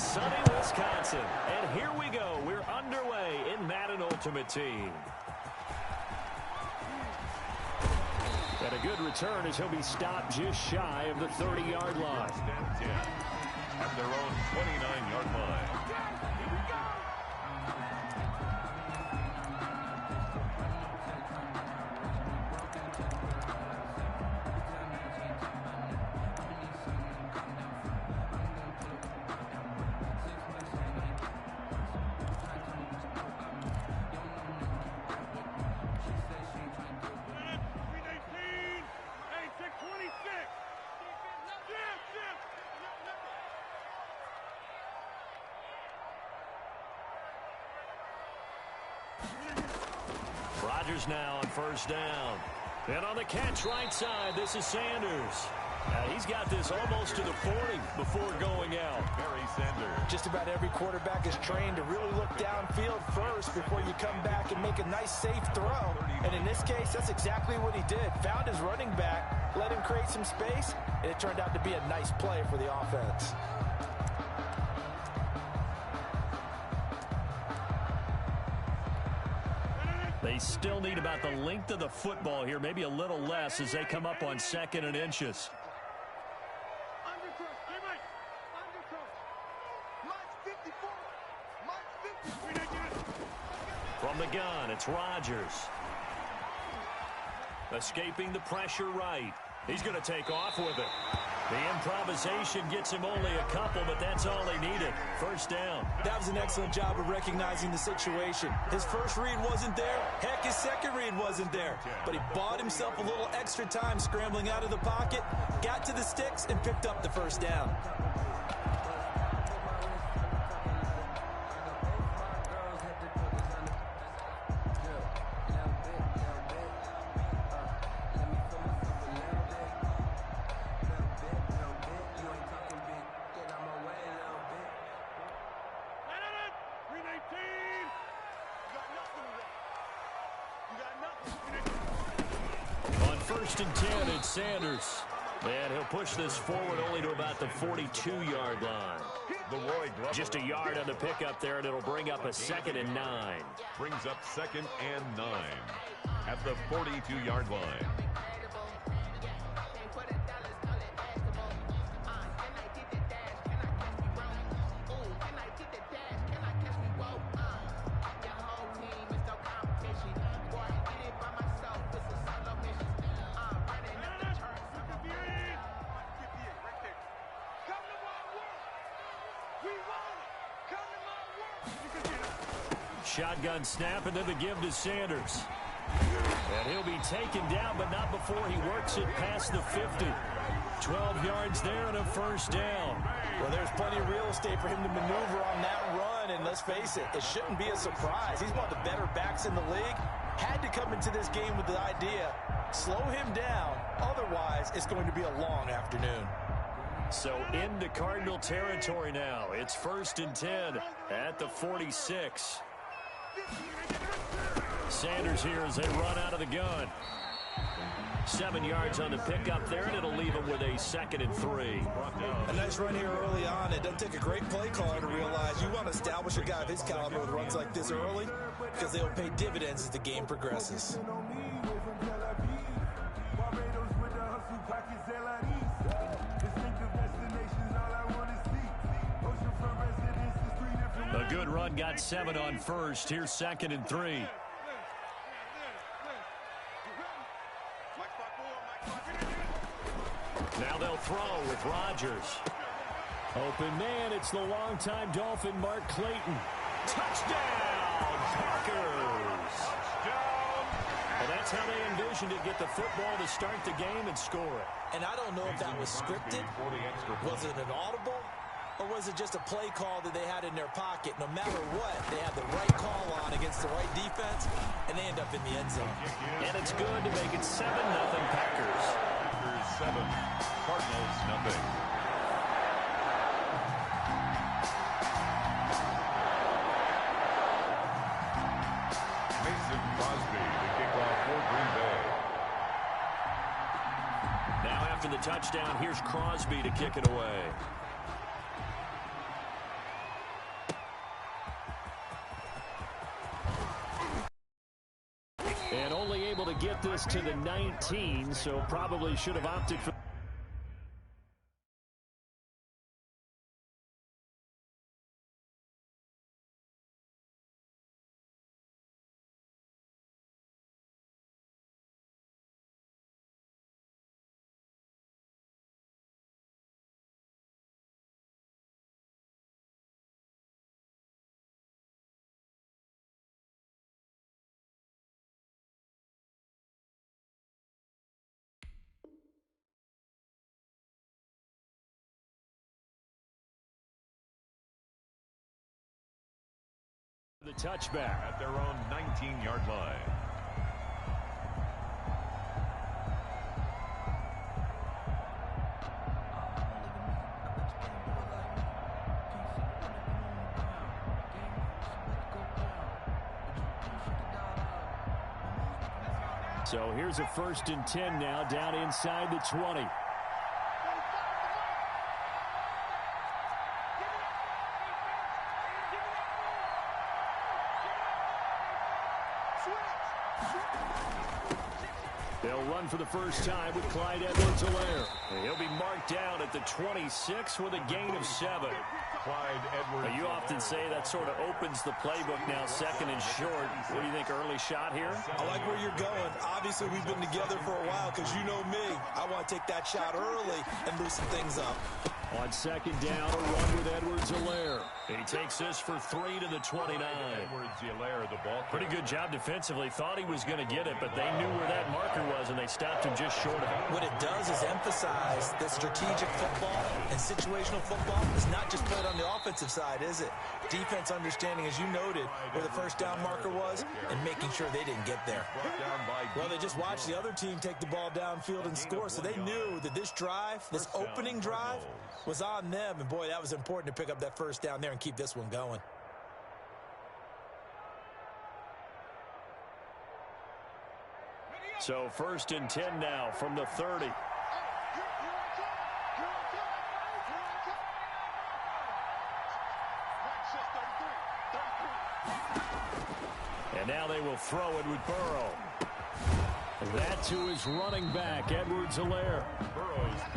sunny Wisconsin. And here we go. We're underway in Madden Ultimate Team. And a good return as he'll be stopped just shy of the 30-yard line. At their own 29-yard line. Rodgers now on first down. And on the catch right side, this is Sanders. He's got this almost to the 40 before going out. Barry Sanders. Just about every quarterback is trained to really look downfield first before you come back and make a nice, safe throw. And in this case, that's exactly what he did. Found his running back, let him create some space, and it turned out to be a nice play for the offense. They still need about the length of the football here, maybe a little less as they come up on 2nd and inches. From the gun, it's Rodgers. Escaping the pressure right. He's going to take off with it. The improvisation gets him only a couple, but that's all he needed. First down. That was an excellent job of recognizing the situation. His first read wasn't there. Heck, his second read wasn't there. But he bought himself a little extra time scrambling out of the pocket, got to the sticks, and picked up the first down. First and 10, it's Sanders. And he'll push this forward only to about the 42-yard line. Just a yard on the pickup there, and it'll bring up a 2nd and 9. Brings up 2nd and 9 at the 42-yard line. Shotgun snap, and then the give to Sanders. And he'll be taken down, but not before he works it past the 50. 12 yards there and a first down. Well, there's plenty of real estate for him to maneuver on that run, and let's face it, it shouldn't be a surprise. He's one of the better backs in the league. Had to come into this game with the idea, slow him down, otherwise it's going to be a long afternoon. So into Cardinal territory now. It's 1st and 10 at the 46. Sanders here as they run out of the gun. 7 yards on the pickup there, and it'll leave him with a 2nd and 3. A nice run here early on. It doesn't take a great play caller to realize you want to establish a guy of his caliber with runs like this early because they'll pay dividends as the game progresses. A good run, got 7 on first. Here's 2nd and 3. Now they'll throw with Rodgers. Open man, it's the longtime Dolphin Mark Clayton. Touchdown, Packers! Well, that's how they envisioned it, get the football to start the game and score it. And I don't know if that was scripted. Was it an audible? Or was it just a play call that they had in their pocket? No matter what, they had the right call on against the right defense, and they end up in the end zone. And it's good to make it 7-0 Packers. Packers 7, Cardinals nothing. Mason Crosby to kick off for Green Bay. Now after the touchdown, here's Crosby to kick it away. cut this to the 19, so probably should have opted for the touchback at their own 19-yard line. So here's a 1st and 10 now, down inside the 20. They'll run for the first time with Clyde Edwards-Helaire. He'll be marked down at the 26 with a gain of 7. Clyde Edwards. You often say that sort of opens the playbook now, 2nd and short. What do you think, early shot here? I like where you're going. Obviously, we've been together for a while because you know me. I want to take that shot early and loosen things up. On 2nd down, a run with Edwards-Helaire. He takes this for 3 to the 29. Edwards-Helaire, the ball. Pretty good job defensively. Thought he was going to get it, but they knew where that marker was, and they stopped him just short of it. What it does is emphasize that strategic football and situational football is not just played on the offensive side, is it? Defense understanding, as you noted, where the first down marker was and making sure they didn't get there. Well, they just watched the other team take the ball downfield and score, so they knew that this drive, this opening drive, was on them. And, boy, that was important to pick up that first down there and keep this one going. So 1st and 10 now from the 30. And now they will throw it with Burrow. That to his running back, Edwards-Helaire.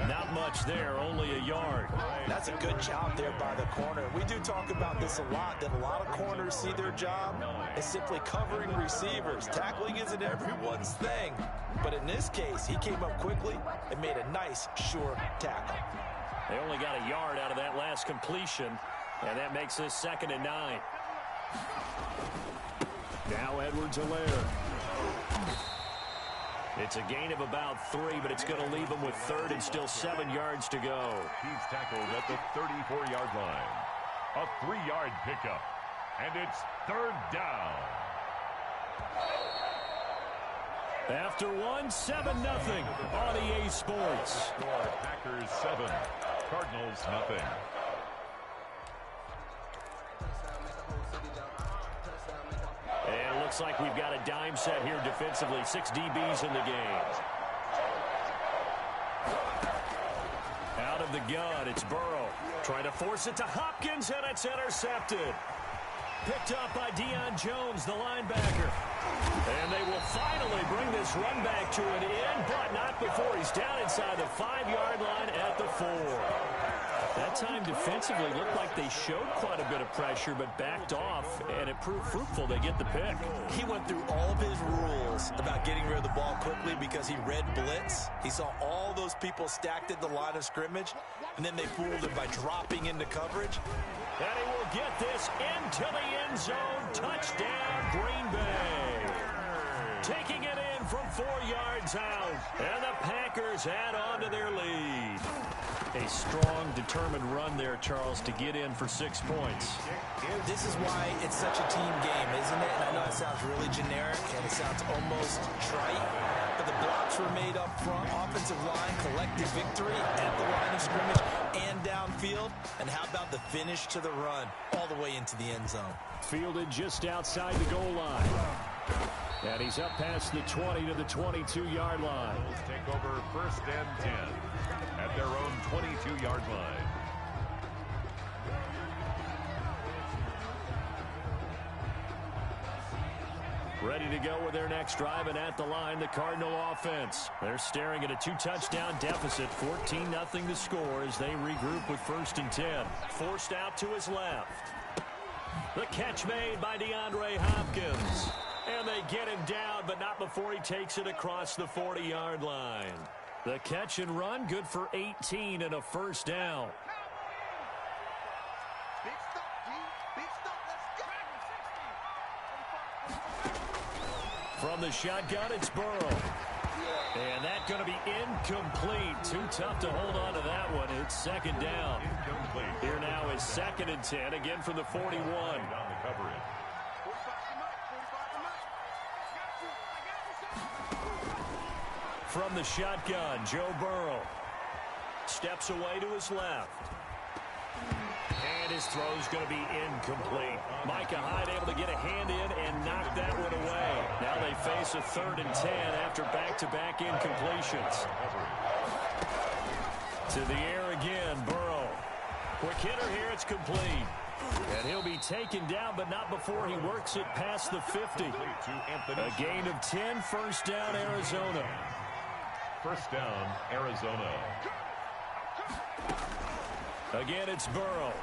Not much there, only a yard. That's a good job there by the corner. We do talk about this a lot, that a lot of corners see their job as simply covering receivers. Tackling isn't everyone's thing. But in this case, he came up quickly and made a nice, sure tackle. They only got a yard out of that last completion, and that makes this 2nd and 9. Now Edwards-Helaire. It's a gain of about 3, but it's going to leave him with 3rd and still 7 yards to go. He's tackled at the 34-yard line. A 3-yard pickup, and it's 3rd down. After 7-0 on EA Sports. Packers 7, Cardinals nothing. And it looks like we've got a dime set here defensively. 6 DBs in the game. Out of the gun, it's Burrow. Trying to force it to Hopkins, and it's intercepted. Picked up by Deion Jones, the linebacker. And they will finally bring this run back to an end, but not before he's down inside the 5-yard line at the 4. That time defensively looked like they showed quite a bit of pressure but backed off, and it proved fruitful. They get the pick. He went through all of his rules about getting rid of the ball quickly because he read blitz. He saw all those people stacked at the line of scrimmage, and then they fooled him by dropping into coverage. And he will get this into the end zone. Touchdown, Green Bay. Taking it in from 4 yards out. And the Packers add on to their lead. A strong, determined run there, Charles, to get in for 6 points. This is why it's such a team game, isn't it? And I know it sounds really generic and it sounds almost trite, but the blocks were made up front, offensive line, collective victory at the line of scrimmage and downfield. And how about the finish to the run all the way into the end zone? Fielded just outside the goal line. And he's up past the 20 to the 22-yard line. Take over 1st and 10 at their own 22-yard line. Ready to go with their next drive, and at the line, the Cardinal offense. They're staring at a 2-touchdown deficit, 14-0 to score as they regroup with 1st and 10. Forced out to his left. The catch made by DeAndre Hopkins. And they get him down, but not before he takes it across the 40-yard line. The catch and run, good for 18 and a 1st down. From the shotgun, it's Burrow. And that's going to be incomplete. Too tough to hold on to that one. It's 2nd down. Here now is 2nd and 10, again from the 41. From the shotgun, Joe Burrow steps away to his left. And his throw's going to be incomplete. Micah Hyde able to get a hand in and knock that one away. Now they face a 3rd and 10 after back-to-back incompletions. To the air again, Burrow. Quick hitter here, it's complete. And he'll be taken down, but not before he works it past the 50. A gain of 10, 1st down, Arizona. 1st down, Arizona. Again, it's Burrow.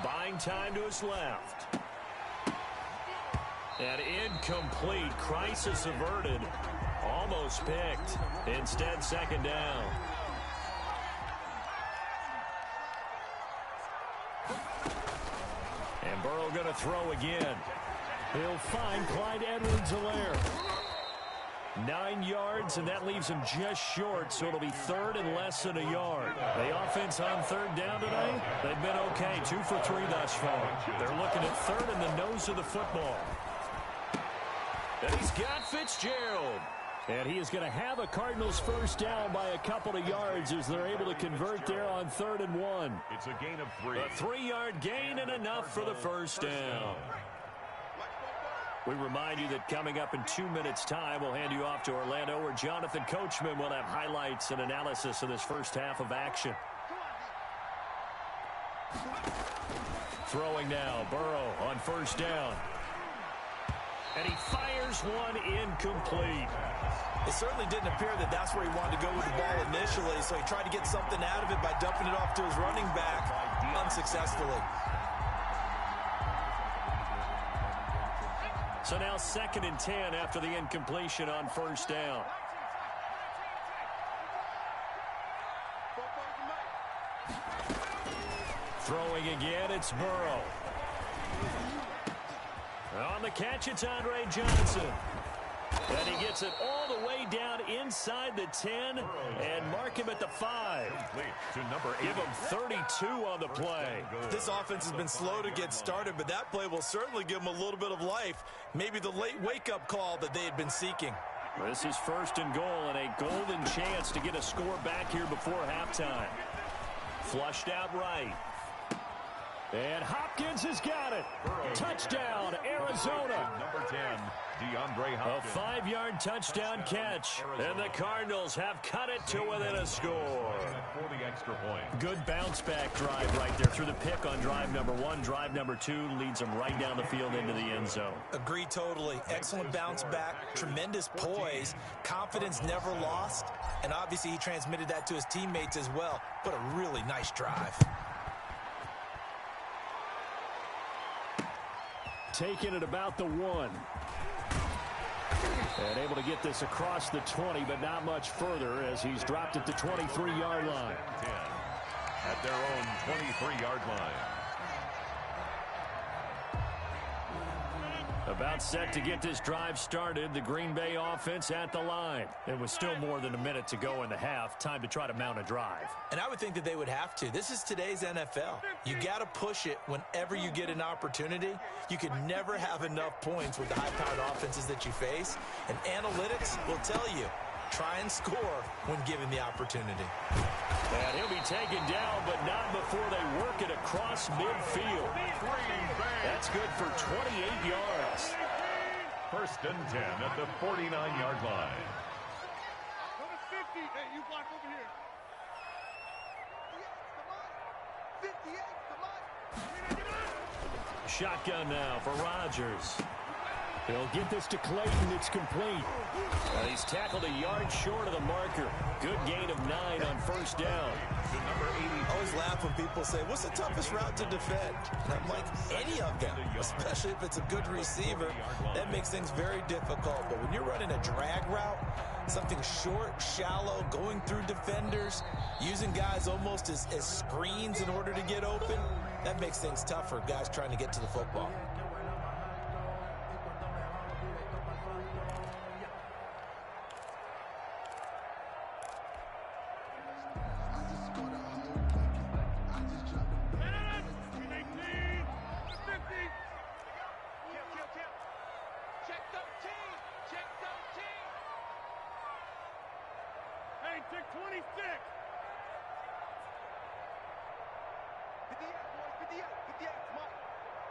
Buying time to his left. And incomplete. Crisis averted. Almost picked. Instead, 2nd down. And Burrow going to throw again. He'll find Clyde Edwards-Helaire. 9 yards, and that leaves him just short, so it'll be 3rd and less than a yard. The offense on 3rd down today, they've been okay, 2 for 3 thus far. They're looking at 3rd in the nose of the football. And he's got Fitzgerald. And he is going to have a Cardinals 1st down by a couple of yards as they're able to convert there on 3rd and 1. It's a gain of 3. A 3-yard gain and enough for the 1st down. We remind you that coming up in 2 minutes' time, we'll hand you off to Orlando, where Jonathan Coachman will have highlights and analysis of this 1st half of action. Throwing now, Burrow on 1st down. And he fires one incomplete. It certainly didn't appear that that's where he wanted to go with the ball initially, so he tried to get something out of it by dumping it off to his running back unsuccessfully. So now 2nd and 10 after the incompletion on 1st down. Throwing again, it's Burrow. On the catch, it's Andre Johnson. And he gets it all the way down inside the 10 and mark him at the 5. Give him 32 on the play. This offense has been slow to get started, but that play will certainly give them a little bit of life. Maybe the late wake-up call that they had been seeking. This is 1st and goal and a golden chance to get a score back here before halftime. Flushed out right. And Hopkins has got it. Touchdown, Arizona. Number 10, DeAndre Hopkins. A 5-yard touchdown catch. And the Cardinals have cut it to within a score. For the extra point. Good bounce-back drive right there through the pick on drive number 1. Drive number 2 leads them right down the field into the end zone. Agree totally. Excellent bounce back, tremendous poise, confidence never lost, and obviously he transmitted that to his teammates as well. What a really nice drive. Taking it about the 1. And able to get this across the 20, but not much further as he's dropped at the 23-yard line. 10 at their own 23-yard line. About set to get this drive started, the Green Bay offense at the line. It was still more than a minute to go in the half. Time to try to mount a drive. And I would think that they would have to. This is today's NFL. You got to push it whenever you get an opportunity. You can never have enough points with the high-powered offenses that you face. And analytics will tell you, try and score when given the opportunity. And he'll be taken down, but not before they work it across midfield. That's good for 28 yards. 1st and 10 at the 49-yard line. Number 50. Hey, you block over here. 58, come on. 58, come on. Shotgun now for Rodgers. He'll get this to Clayton. It's complete. He's tackled a yard short of the marker. Good gain of 9 on first down. I always laugh when people say, what's the toughest route to defend? And I'm like, any of them, especially if it's a good receiver. That makes things very difficult. But when you're running a drag route, something short, shallow, going through defenders, using guys almost as screens in order to get open, that makes things tough for guys trying to get to the football. Take 26. 58, boys, 58. Come on.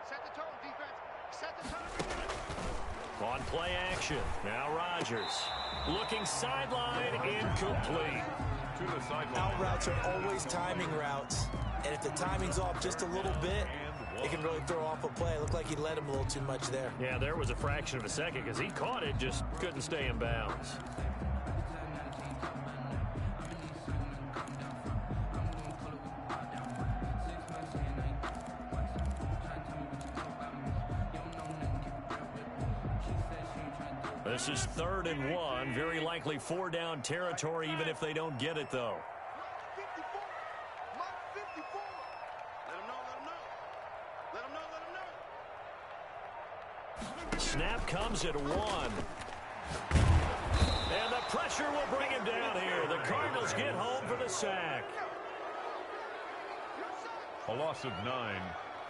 Set the tone, defense. Set the tone. On play action. Now Rodgers. Looking sideline, incomplete. To the sideline. Out routes are always timing routes. And if the timing's off just a little bit, it can really throw off a play. It looked like he led him a little too much there. Yeah, there was a fraction of a second because he caught it, just couldn't stay in bounds. This is 3rd and 1. Very likely 4-down territory, even if they don't get it, though. 54. Mark 54. Let him know, let him know. Let him know, let him know. Snap comes at 1. And the pressure will bring him down here. The Cardinals get home for the sack. A loss of 9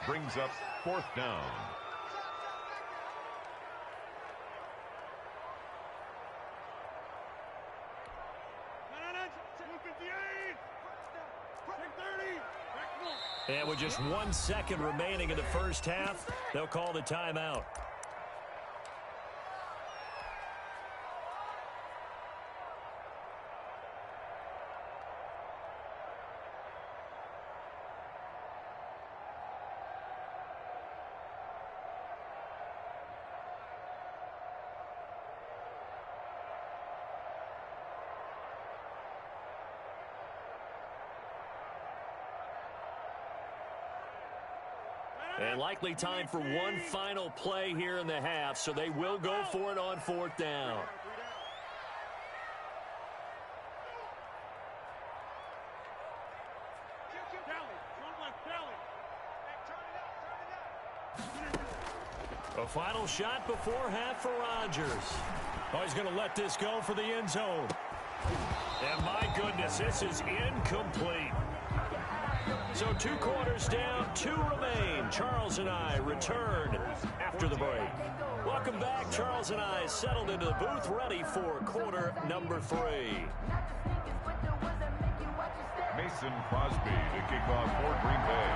brings up 4th down. And with just 1 second remaining in the first half, they'll call the timeout. And likely time for one final play here in the half, so they will go for it on 4th down. A final shot before half for Rodgers. Oh, he's going to let this go for the end zone. And my goodness, this is incomplete. So 2 quarters down, 2 remain. Charles and I return after the break. Welcome back. Charles and I settled into the booth, ready for quarter number 3. Mason Crosby to kick off for Green Bay.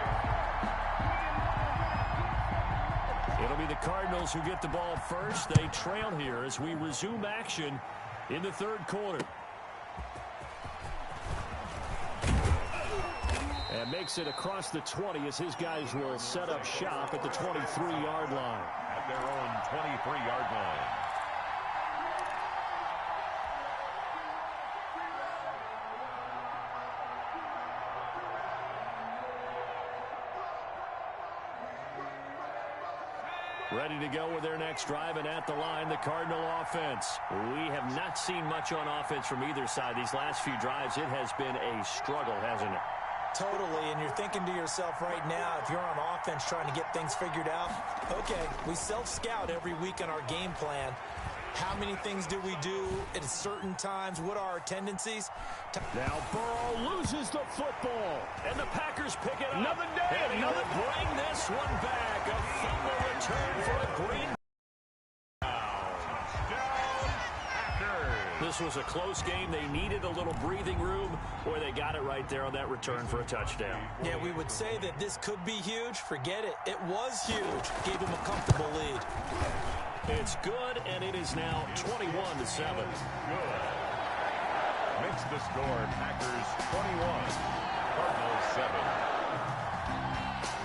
It'll be the Cardinals who get the ball first. They trail here as we resume action in the 3rd quarter. And makes it across the 20 as his guys will set up shop at the 23-yard line. At their own 23-yard line. Ready to go with their next drive, and at the line, the Cardinal offense. We have not seen much on offense from either side. These last few drives, it has been a struggle, hasn't it? Totally, and you're thinking to yourself right now, if you're on offense trying to get things figured out, okay, we self-scout every week in our game plan. How many things do we do at certain times? What are our tendencies? Now Burrow loses the football, and the Packers pick it up. Another day, and he'll bring this one back. A fumble return for a Green. This was a close game. They needed a little breathing room, where they got it right there on that return for a touchdown. Yeah, we would say that this could be huge. Forget it. It was huge. Gave him a comfortable lead. It's good, and it is now 21-7. Good. Makes the score Packers 21, Cardinals 7.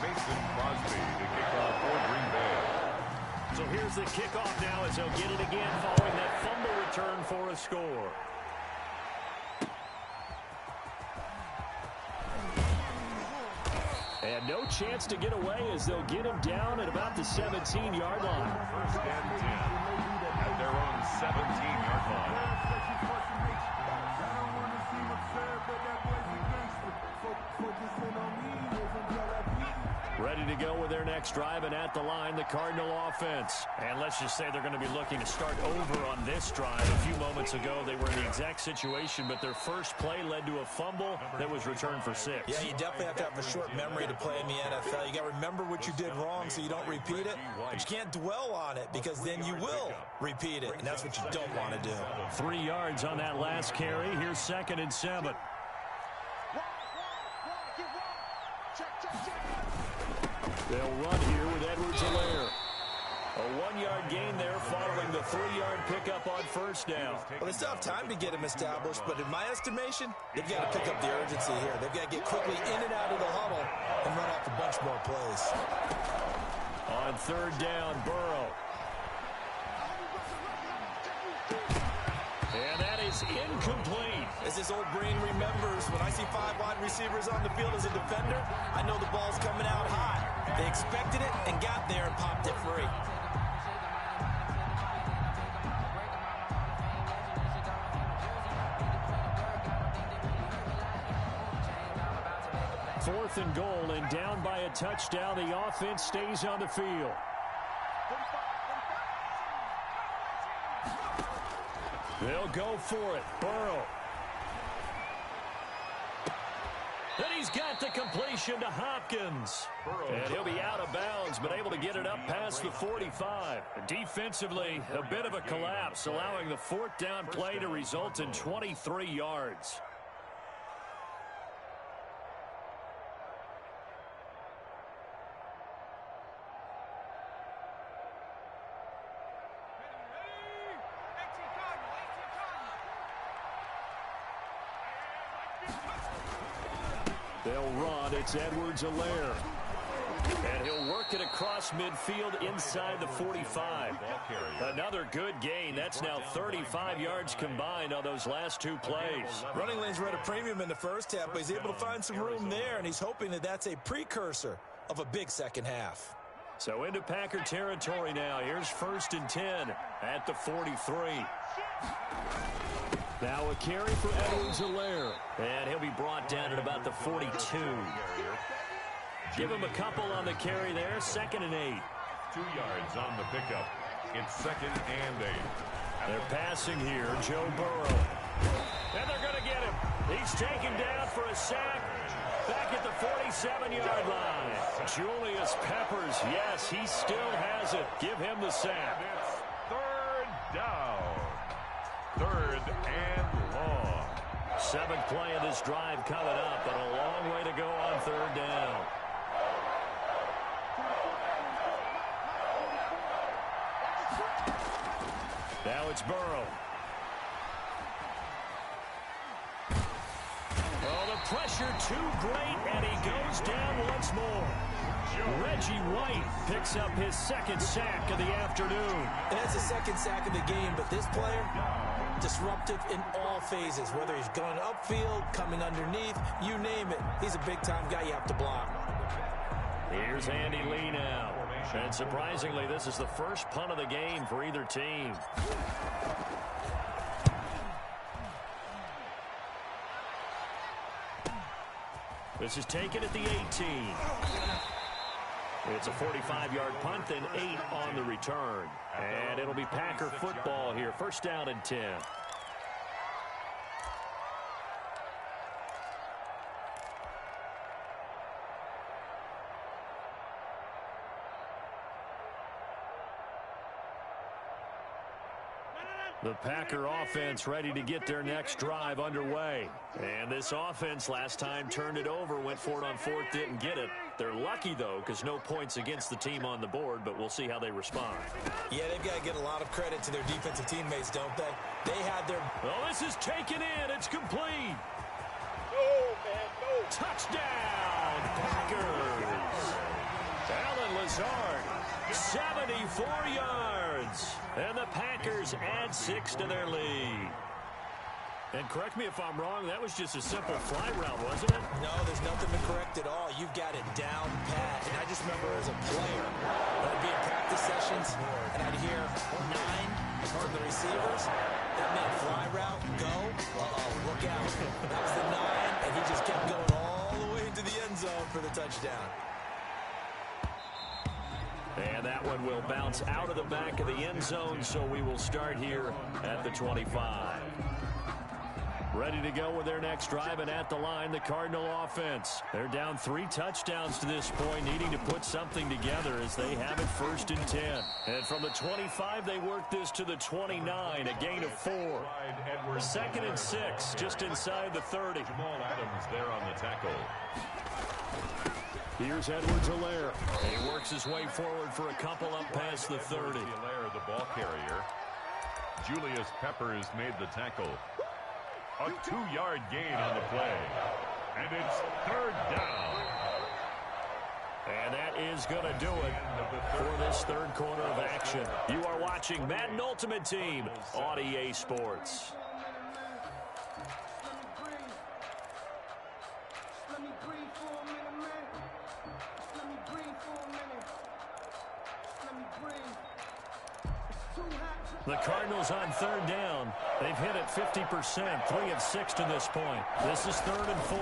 Mason Crosby to kick off for So here's the kickoff now as they'll get it again following that fumble return for a score. And no chance to get away as they'll get him down at about the 17-yard line. First and 10 at their own 17-yard line. Ready to go with their next drive, and at the line, the Cardinal offense. And let's just say they're going to be looking to start over on this drive. A few moments ago, they were in the exact situation, but their first play led to a fumble that was returned for 6. Yeah, you definitely have to have a short memory to play in the NFL. You got to remember what you did wrong so you don't repeat it, but you can't dwell on it because then you will repeat it, and that's what you don't want to do. 3 yards on that last carry. Here's 2nd and 7. They'll run here with Edwards-Helaire. A 1-yard gain there following the 3-yard pickup on first down. Well, they still have time to get him established, but in my estimation, they've got to pick up the urgency here. They've got to get quickly in and out of the huddle and run off a bunch more plays. On 3rd down, Burrow. And that is incomplete. As this old brain remembers, when I see 5 wide receivers on the field as a defender, I know the ball's coming out hot. They expected it and got there and popped it free. Fourth and goal, and down by a touchdown. The offense stays on the field. They'll go for it. Burrow. Then he's got the completion to Hopkins. And he'll be out of bounds, but able to get it up past the 45. Defensively, a bit of a collapse, allowing the 4th down play to result in 23 yards. They'll run. It's Edwards-Helaire. And he'll work it across midfield inside the 45. Another good gain. That's now 35 yards combined on those last 2 plays. Running lanes were at a premium in the first half, but he's able to find some room there, and he's hoping that that's a precursor of a big second half. So into Packer territory now. Here's 1st and 10 at the 43. Now a carry for Edwards-Helaire. And he'll be brought down at about the 42. Give him a couple on the carry there. 2nd and 8. 2 yards on the pickup. It's 2nd and 8. They're passing here. Joe Burrow. And they're going to get him. He's taken down for a sack. Back at the 47-yard line. Julius Peppers. Yes, he still has it. Give him the sack. It's 3rd down. 3rd and long. 7th play of this drive coming up, but a long way to go on 3rd down. Now it's Burrow. Oh, the pressure too great, and he goes down once more. Reggie White picks up his 2nd sack of the afternoon. And that's the 2nd sack of the game, but this player, disruptive in all phases, whether he's going upfield, coming underneath, you name it. He's a big-time guy you have to block. Here's Andy Lee now. And surprisingly, this is the first punt of the game for either team. This is taken at the 18. It's a 45-yard punt, then 8 on the return. And it'll be Packer football here. 1st down and 10. The Packer offense ready to get their next drive underway. And this offense last time turned it over, went for it on 4th, didn't get it. They're lucky, though, because no points against the team on the board, but we'll see how they respond. Yeah, they've got to get a lot of credit to their defensive teammates, don't they? They had their... Oh, this is taken in. It's complete. No, man, no. Touchdown, Packers. Allen Lazard 74 yards. And the Packers add 6 to their lead. And correct me if I'm wrong, that was just a simple fly route, wasn't it? No, there's nothing to correct at all. You've got it down pat. And I just remember as a player, I'd be in practice sessions, and I'd hear 9 from the receivers. That meant fly route, go. Look out. That was the 9, and he just kept going all the way into the end zone for the touchdown. And that one will bounce out of the back of the end zone, so we will start here at the 25. Ready to go with their next drive, and at the line, the Cardinal offense. They're down 3 touchdowns to this point, needing to put something together as they have it 1st and 10. And from the 25, they work this to the 29, a gain of 4. 2nd and 6, just inside the 30. Jamal Adams there on the tackle. Here's Edwards-Helaire. He works his way forward for a couple up past the 30. Helaire, the ball carrier. Julius Peppers made the tackle. A 2-yard gain on the play. And it's 3rd down. And that is going to do it for this 3rd quarter of action. You are watching Madden Ultimate Team on EA Sports. The Cardinals on 3rd down. They've hit it 50%, 3 of 6 to this point. This is 3rd and 4.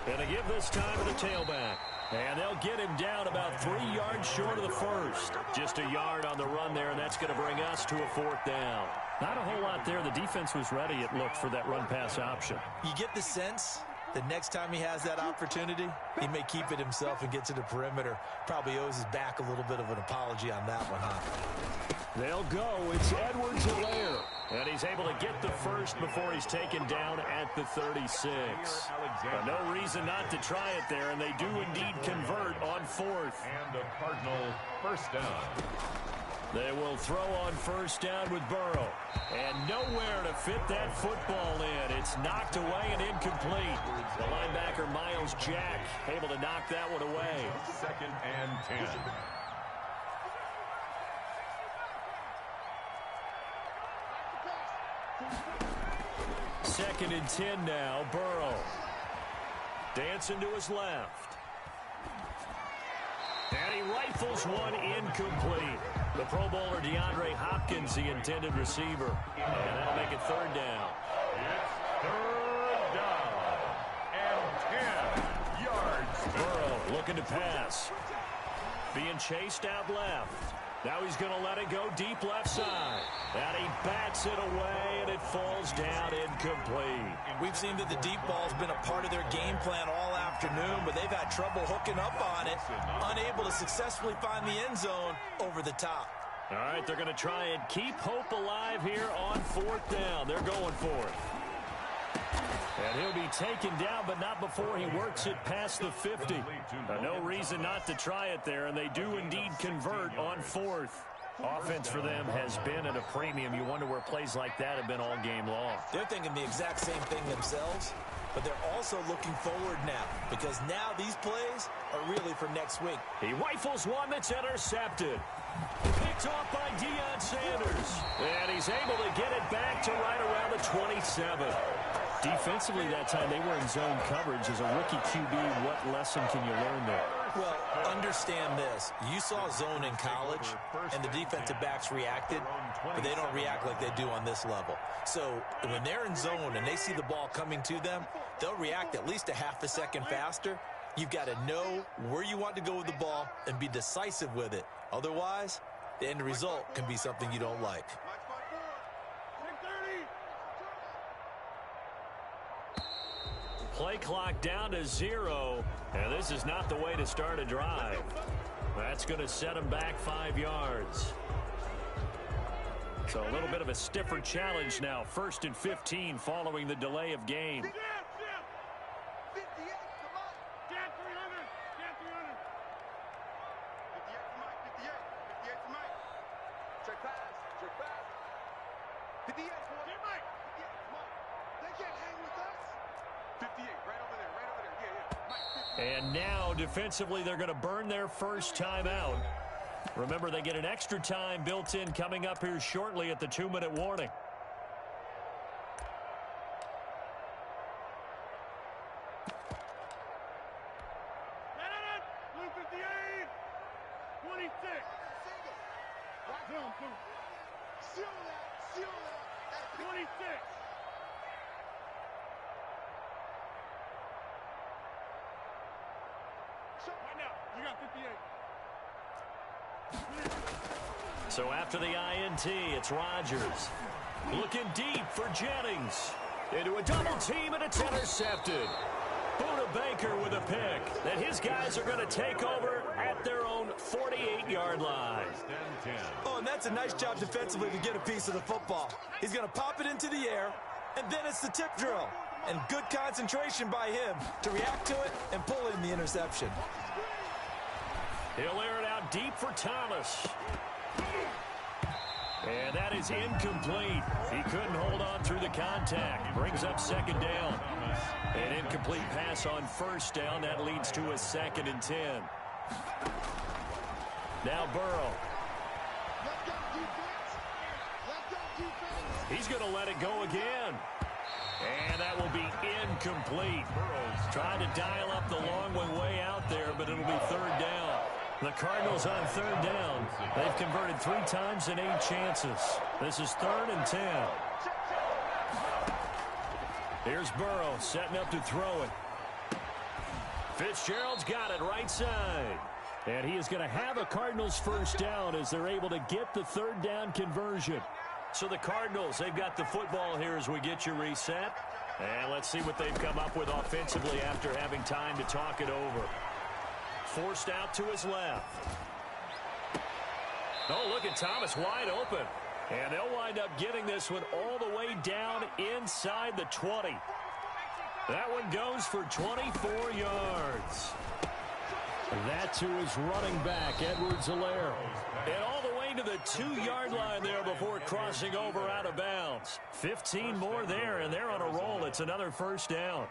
And they give this time to the tailback. And they'll get him down about 3 yards short of the first. Just a yard on the run there, and that's going to bring us to a 4th down. Not a whole lot there. The defense was ready, it looked, for that run-pass option. You get the sense the next time he has that opportunity, he may keep it himself and get to the perimeter. Probably owes his back a little bit of an apology on that one, huh? They'll go. It's Edwards-Helaire. And he's able to get the first before he's taken down at the 36. But no reason not to try it there, and they do indeed convert on 4th. And the Cardinal 1st down. They will throw on 1st down with Burrow. And nowhere to fit that football in. It's knocked away and incomplete. The linebacker, Miles Jack, able to knock that one away. 2nd and 10. Second and 10 now, Burrow. Dancing to his left. And he rifles one incomplete. The Pro Bowler DeAndre Hopkins, the intended receiver. And that'll make it 3rd down. It's 3rd down. And 10 yards. Burrow looking to pass. Being chased out left. Now he's going to let it go deep left side. And he bats it away, and it falls down incomplete. We've seen that the deep ball's been a part of their game plan all afternoon, but they've had trouble hooking up on it, unable to successfully find the end zone over the top. All right, they're going to try and keep hope alive here on 4th down. They're going for it. And he'll be taken down, but not before he works it past the 50. No reason not to try it there, and they do indeed convert on 4th. Offense for them has been at a premium. You wonder where plays like that have been all game long. They're thinking the exact same thing themselves, but they're also looking forward now, because now these plays are really for next week. He rifles one that's intercepted. Picked off by Deion Sanders. And he's able to get it back to right around the 27. Defensively that time, they were in zone coverage. As a rookie QB, what lesson can you learn there? Well, understand this. You saw zone in college, and the defensive backs reacted, but they don't react like they do on this level. So when they're in zone and they see the ball coming to them, they'll react at least a half a second faster. You've got to know where you want to go with the ball and be decisive with it. Otherwise, the end result can be something you don't like. Play clock down to 0, and this is not the way to start a drive. That's going to set him back 5 yards. So a little bit of a stiffer challenge now. 1st and 15 following the delay of game. 58, come on. Stand 300. Stand 300. 58 to Mike. 58 to Mike. Check pass. Check pass. 58. Get Mike. 58 to Mike. They can't hang with us. 58. Right over there. Right over there. Yeah, yeah. Mike, 58. And now defensively they're going to burn their first time out. Remember, they get an extra time built in coming up here shortly at the 2-minute warning. Blue 58, 26. Zone 2. Seal that. 26. Right now, you got 58. So after the INT, it's Rodgers. Looking deep for Jennings. Into a double team, and it's intercepted. Buda Baker with a pick that his guys are going to take over at their own 48-yard line. Oh, and that's a nice job defensively to get a piece of the football. He's going to pop it into the air, and then it's the tip drill. And good concentration by him to react to it and pull in the interception. He'll air it out deep for Thomas. And that is incomplete. He couldn't hold on through the contact. Brings up second down. An incomplete pass on first down. That leads to a 2nd and 10. Now Burrow. He's going to let it go again. And that will be incomplete. Burrow's trying to dial up the long way out there, but it'll be 3rd down. The Cardinals on 3rd down. They've converted 3 times in 8 chances. This is 3rd and 10. Here's Burrow setting up to throw it. Fitzgerald's got it right side. And he is going to have a Cardinals first down as they're able to get the 3rd down conversion. So the Cardinals, they've got the football here as we get you reset. And let's see what they've come up with offensively after having time to talk it over. Forced out to his left. Oh, look at Thomas wide open. And they'll wind up getting this one all the way down inside the 20. That one goes for 24 yards. That to his running back, Edwards-Helaire. And all the way to the 2-yard line there before crossing over out of bounds. 15 more there, and they're on a roll. It's another first down.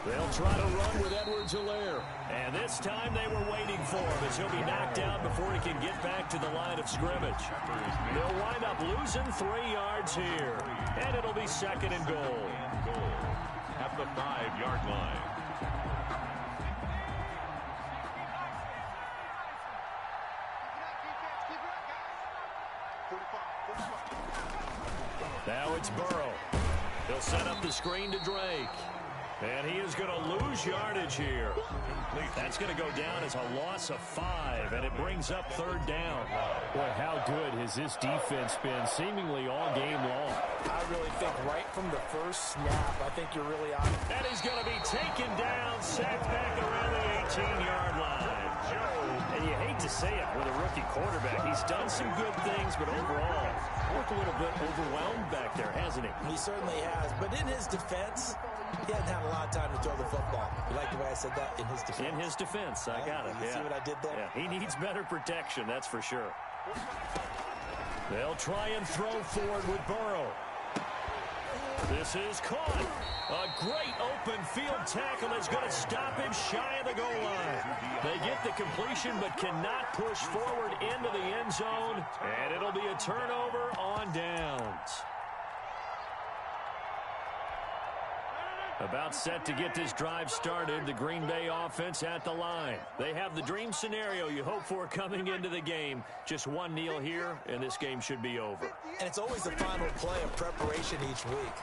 They'll try to run with Edwards-Helaire. And this time they were waiting for him as he'll be knocked down before he can get back to the line of scrimmage. They'll wind up losing 3 yards here. And it'll be 2nd and goal. At the 5-yard line. Now it's Burrow. He'll set up the screen to Drake. And he is going to lose yardage here. That's going to go down as a loss of 5, and it brings up 3rd down. Boy, how good has this defense been seemingly all game long. I really think right from the first snap, I think you're really on. And he's going to be taken down, sacked back around the 18-yard line. And you hate to say it with a rookie quarterback. He's done some good things, but overall, looked a little bit overwhelmed back there, hasn't he? He certainly has. But in his defense, he hasn't had a lot of time to throw the football. You like the way I said that? In his defense. In his defense, I got it. You see what I did there? Yeah, he needs better protection, that's for sure. They'll try and throw forward with Burrow. This is caught. A great open field tackle is going to stop him shy of the goal line. They get the completion but cannot push forward into the end zone, and it'll be a turnover on downs. About set to get this drive started, the Green Bay offense at the line. They have the dream scenario you hope for coming into the game. Just one kneel here, and this game should be over. And it's always the final play of preparation each week.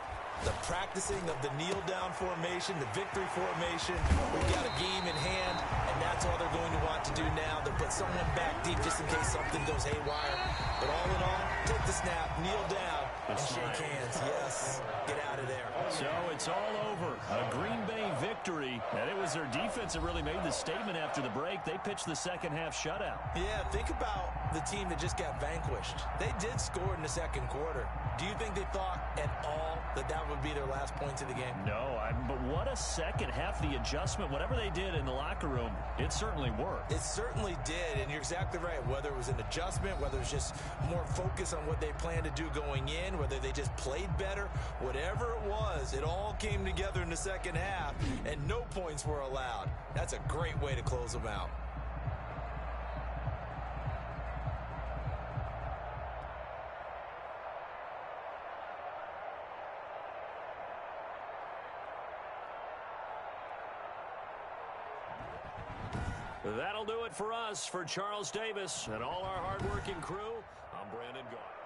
The practicing of the kneel-down formation, the victory formation. We've got a game in hand, and that's all they're going to want to do now. They'll put someone back deep just in case something goes haywire. But all in all, take the snap, kneel down, and shake hands. Yes, get out of there. So it's all over. A Green Bay victory. And it was their defense that really made the statement after the break. They pitched the second half shutout. Yeah, think about the team that just got vanquished. They did score in the second quarter. Do you think they thought at all that that would be their last points of the game? No, but what a second half. The adjustment, whatever they did in the locker room, it certainly worked. It certainly did, and you're exactly right. Whether it was an adjustment, whether it was just more focus on on what they planned to do going in, whether they just played better, whatever it was, it all came together in the second half, and no points were allowed. That's a great way to close them out. That'll do it for us. For Charles Davis and all our hard-working crew, I'm Brandon Gaudin.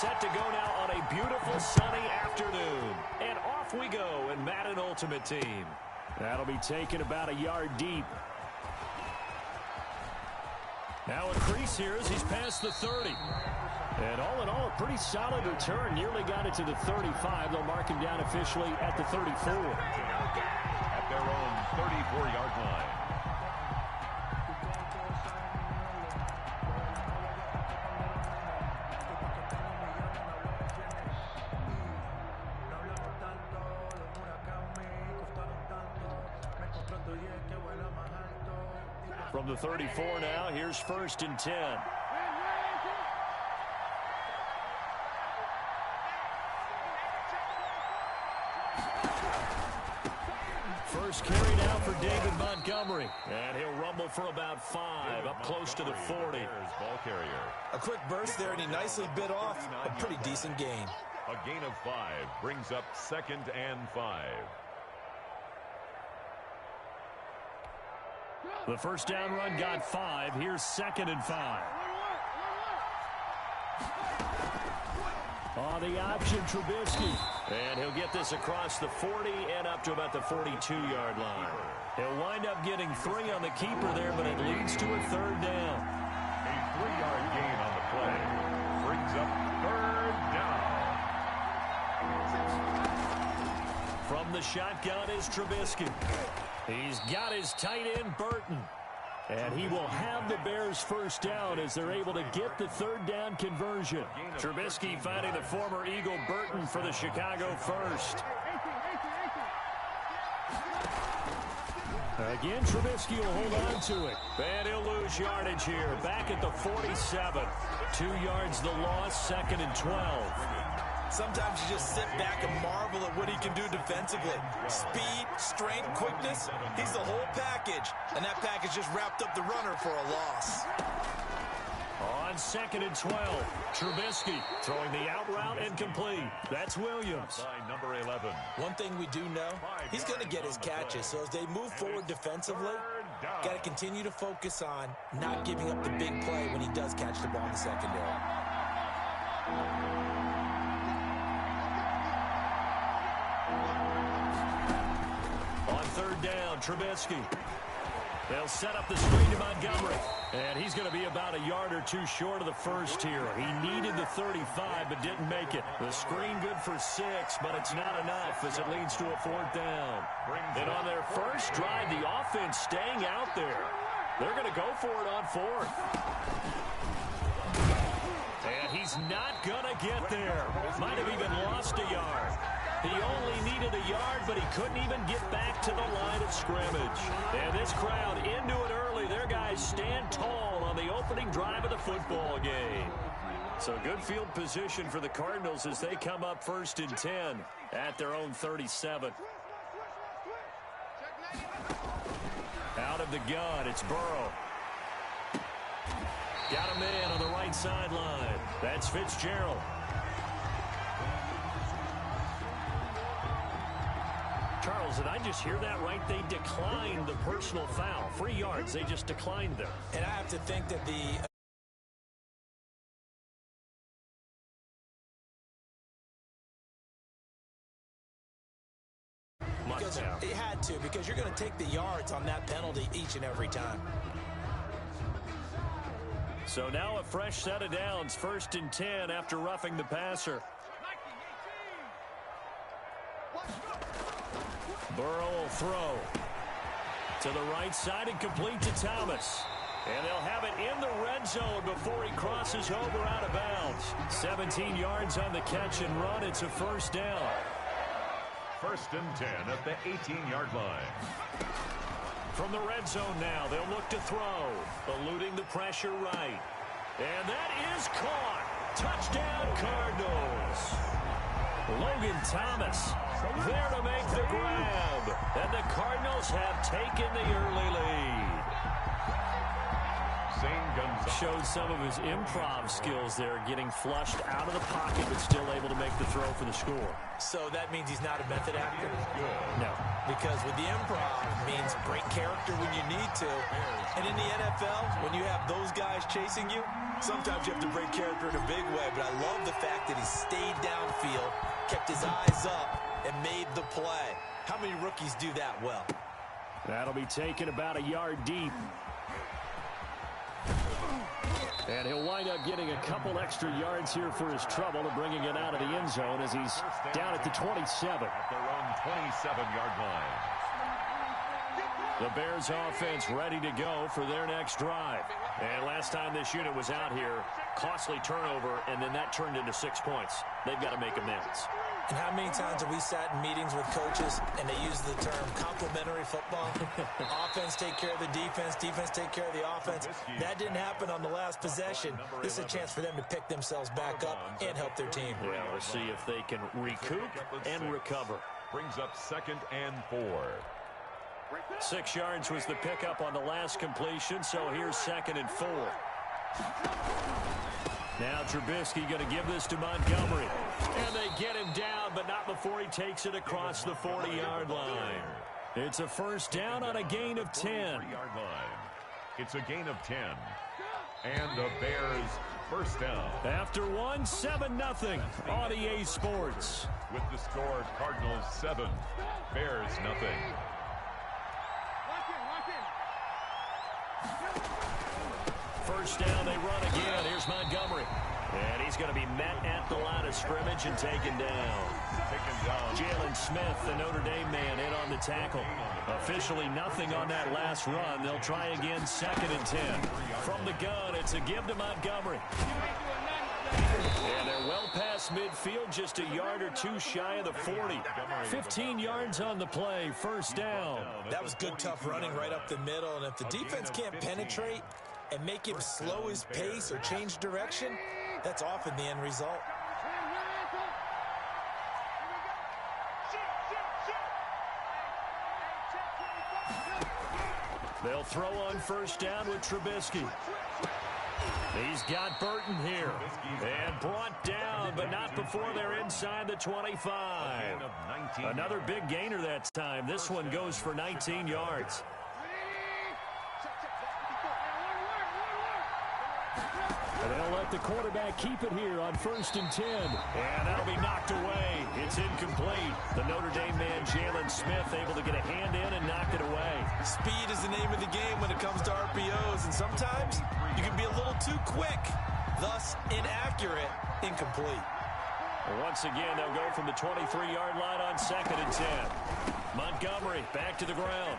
Set to go now on a beautiful sunny afternoon. And off we go in Madden Ultimate Team. That'll be taken about a yard deep. Now a crease here as he's past the 30. And all in all, a pretty solid return. Nearly got it to the 35. They'll mark him down officially at the 34. At their own 34-yard line. From the 34 now, here's 1st and 10. First carry now for David Montgomery. And he'll rumble for about 5, up close to the 40. Ball carrier. A quick burst there, and he nicely bit off a pretty decent gain. A gain of 5 brings up 2nd and 5. The first down run got 5. Here's 2nd and 5. On the option, Trubisky. And he'll get this across the 40 and up to about the 42-yard line. He'll wind up getting 3 on the keeper there, but it leads to a 3rd down. A 3-yard gain on the play brings up 3rd down. From the shotgun is Trubisky. He's got his tight end, Burton. And he will have the Bears' first down as they're able to get the 3rd down conversion. Trubisky finding the former Eagle Burton for the Chicago first. Again, Trubisky will hold on to it. And he'll lose yardage here. Back at the 47. 2 yards the loss, 2nd and 12. Sometimes you just sit back and marvel at what he can do defensively. Speed, strength, quickness, he's the whole package. And that package just wrapped up the runner for a loss. On 2nd and 12, Trubisky throwing the out route and complete. That's Williams. By number 11. One thing we do know, he's going to get his catches. So as they move forward defensively, got to continue to focus on not giving up the big play when he does catch the ball in the secondary. On 3rd down, Trubisky. They'll set up the screen to Montgomery. And he's going to be about a yard or 2 short of the first here. He needed the 35 but didn't make it. The screen good for 6, but it's not enough as it leads to a 4th down. And on their first drive, the offense staying out there. They're going to go for it on 4th. And he's not going to get there. Might have even lost a yard. He only needed a yard, but he couldn't even get back to the line of scrimmage. And this crowd into it early. Their guys stand tall on the opening drive of the football game. So good field position for the Cardinals as they come up 1st and 10 at their own 37. Out of the gun, it's Burrow. Got a man on the right sideline. That's Fitzgerald. Charles, did I just hear that right? They declined the personal foul. 3 yards, they just declined them. And I have to think that because it had to, because you're going to take the yards on that penalty each and every time. So now a fresh set of downs, 1st and 10 after roughing the passer. Burrow will throw to the right side and complete to Thomas. And they'll have it in the red zone before he crosses over out of bounds. 17 yards on the catch and run. It's a 1st down. 1st and 10 at the 18-yard line. From the red zone now, they'll look to throw, eluding the pressure right. And that is caught. Touchdown, Cardinals. Logan Thomas there to make the grab. And the Cardinals have taken the early lead. Hussein Gonzalez. Showed some of his improv skills there, getting flushed out of the pocket, but still able to make the throw for the score. So that means he's not a method actor? No. Because with the improv, it means break character when you need to. And in the NFL, when you have those guys chasing you, sometimes you have to break character in a big way. But I love the fact that he stayed downfield, kept his eyes up, and made the play. How many rookies do that well? That'll be taken about a yard deep. And he'll wind up getting a couple extra yards here for his trouble and bringing it out of the end zone as he's down at the 27. At their own 27-yard line. The Bears offense ready to go for their next drive. And last time this unit was out here, costly turnover, and then that turned into 6 points. They've got to make amends. And how many times have we sat in meetings with coaches and they use the term complementary football? Offense take care of the defense, defense take care of the offense. That didn't happen on the last possession. This is a chance for them to pick themselves back up and help their team. Yeah, we'll see if they can recoup and recover. Brings up 2nd and 4. 6 yards was the pickup on the last completion, so here's 2nd and 4. Now Trubisky going to give this to Montgomery. And they get him down, but not before he takes it across the 40-yard line. It's a first down on a gain of 10. 43-yard line. It's a gain of 10. And the Bears first down. After 7-0 on EA Sports. With the score, Cardinals 7, Bears nothing. First down, they run again. Here's Montgomery. And he's going to be met at the line of scrimmage and taken down. Jalen Smith, the Notre Dame man, in on the tackle. Officially nothing on that last run. They'll try again, 2nd and 10. From the gun, it's a give to Montgomery. And they're well past midfield, just a yard or two shy of the 40. 15 yards on the play, first down. That was good, tough running right up the middle. And if the defense can't penetrate and make him slow his pace or change direction, that's often the end result. They'll throw on first down with Trubisky. He's got Burton here. And brought down, but not before they're inside the 25. Another big gainer that time. This one goes for 19 yards. And they'll let the quarterback keep it here on 1st and 10. And that'll be knocked away. It's incomplete. The Notre Dame man, Jalen Smith, able to get a hand in and knocked it away. Speed is the name of the game when it comes to RPOs, and sometimes you can be a little too quick, thus inaccurate, incomplete. Once again, they'll go from the 23-yard line on 2nd and 10. Montgomery back to the ground.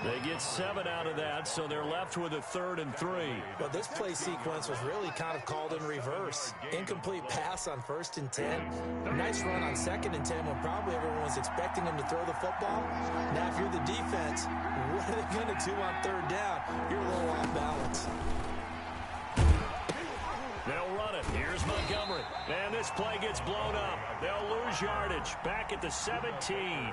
They get 7 out of that, so they're left with a 3rd and 3. Well, this play sequence was really kind of called in reverse. Incomplete pass on 1st and 10. Nice run on 2nd and 10 when probably everyone was expecting him to throw the football. Now, if you're the defense, what are they going to do on 3rd down? You're a little off balance. They'll run it. Here's Montgomery. And this play gets blown up. They'll lose yardage. Back at the 17.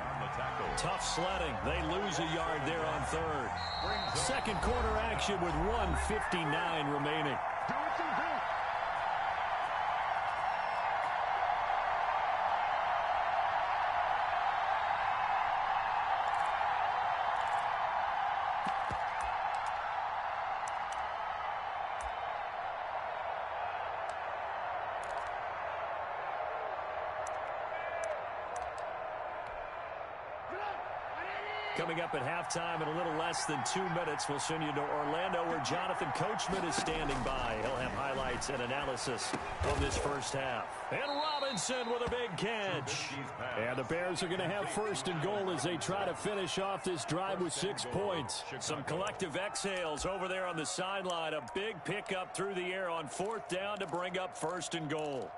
Tough sledding. They lose a yard there on 3rd. Second quarter action with 1:59 remaining. Coming up at halftime in a little less than 2 minutes, we'll send you to Orlando where Jonathan Coachman is standing by. He'll have highlights and analysis of this first half. And Robinson with a big catch. And the Bears are going to have 1st and goal as they try to finish off this drive with 6 points. Some collective exhales over there on the sideline. A big pickup through the air on 4th down to bring up 1st and goal.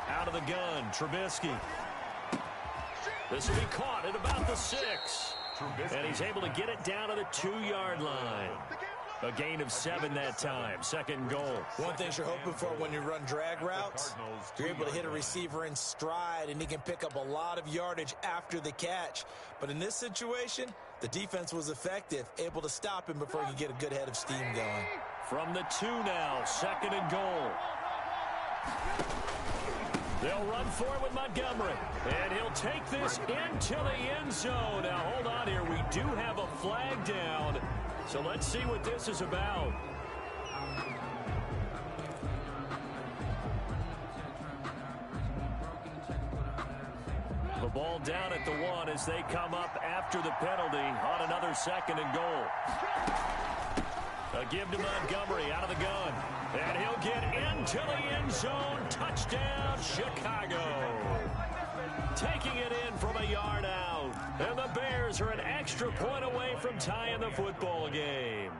Out of the gun, Trubisky. This will be caught at about the 6. And he's able to get it down to the 2-yard line. A gain of 7 that time. Second and goal. One thing you're hoping for when you run drag routes, you're able to hit a receiver in stride, and he can pick up a lot of yardage after the catch. But in this situation, the defense was effective, able to stop him before he could get a good head of steam going. From the 2 now, second and goal. They'll run for it with Montgomery. And he'll take this into the end zone. Now, hold on here. We do have a flag down. So let's see what this is about. The ball down at the 1 as they come up after the penalty on another second and goal. A give to Montgomery out of the gun. And he'll get into the end zone. Touchdown, Chicago. Taking it in from a yard out. And the Bears are an extra point away from tying the football game.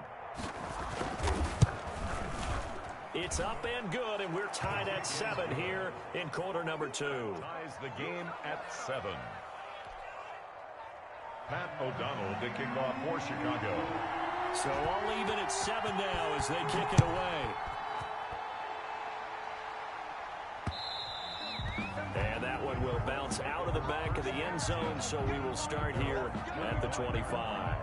It's up and good, and we're tied at 7 here in quarter number 2. Ties the game at 7. Pat O'Donnell to kick off for Chicago. So all even at 7 now as they kick it away. And that one will bounce out of the back of the end zone, so we will start here at the 25.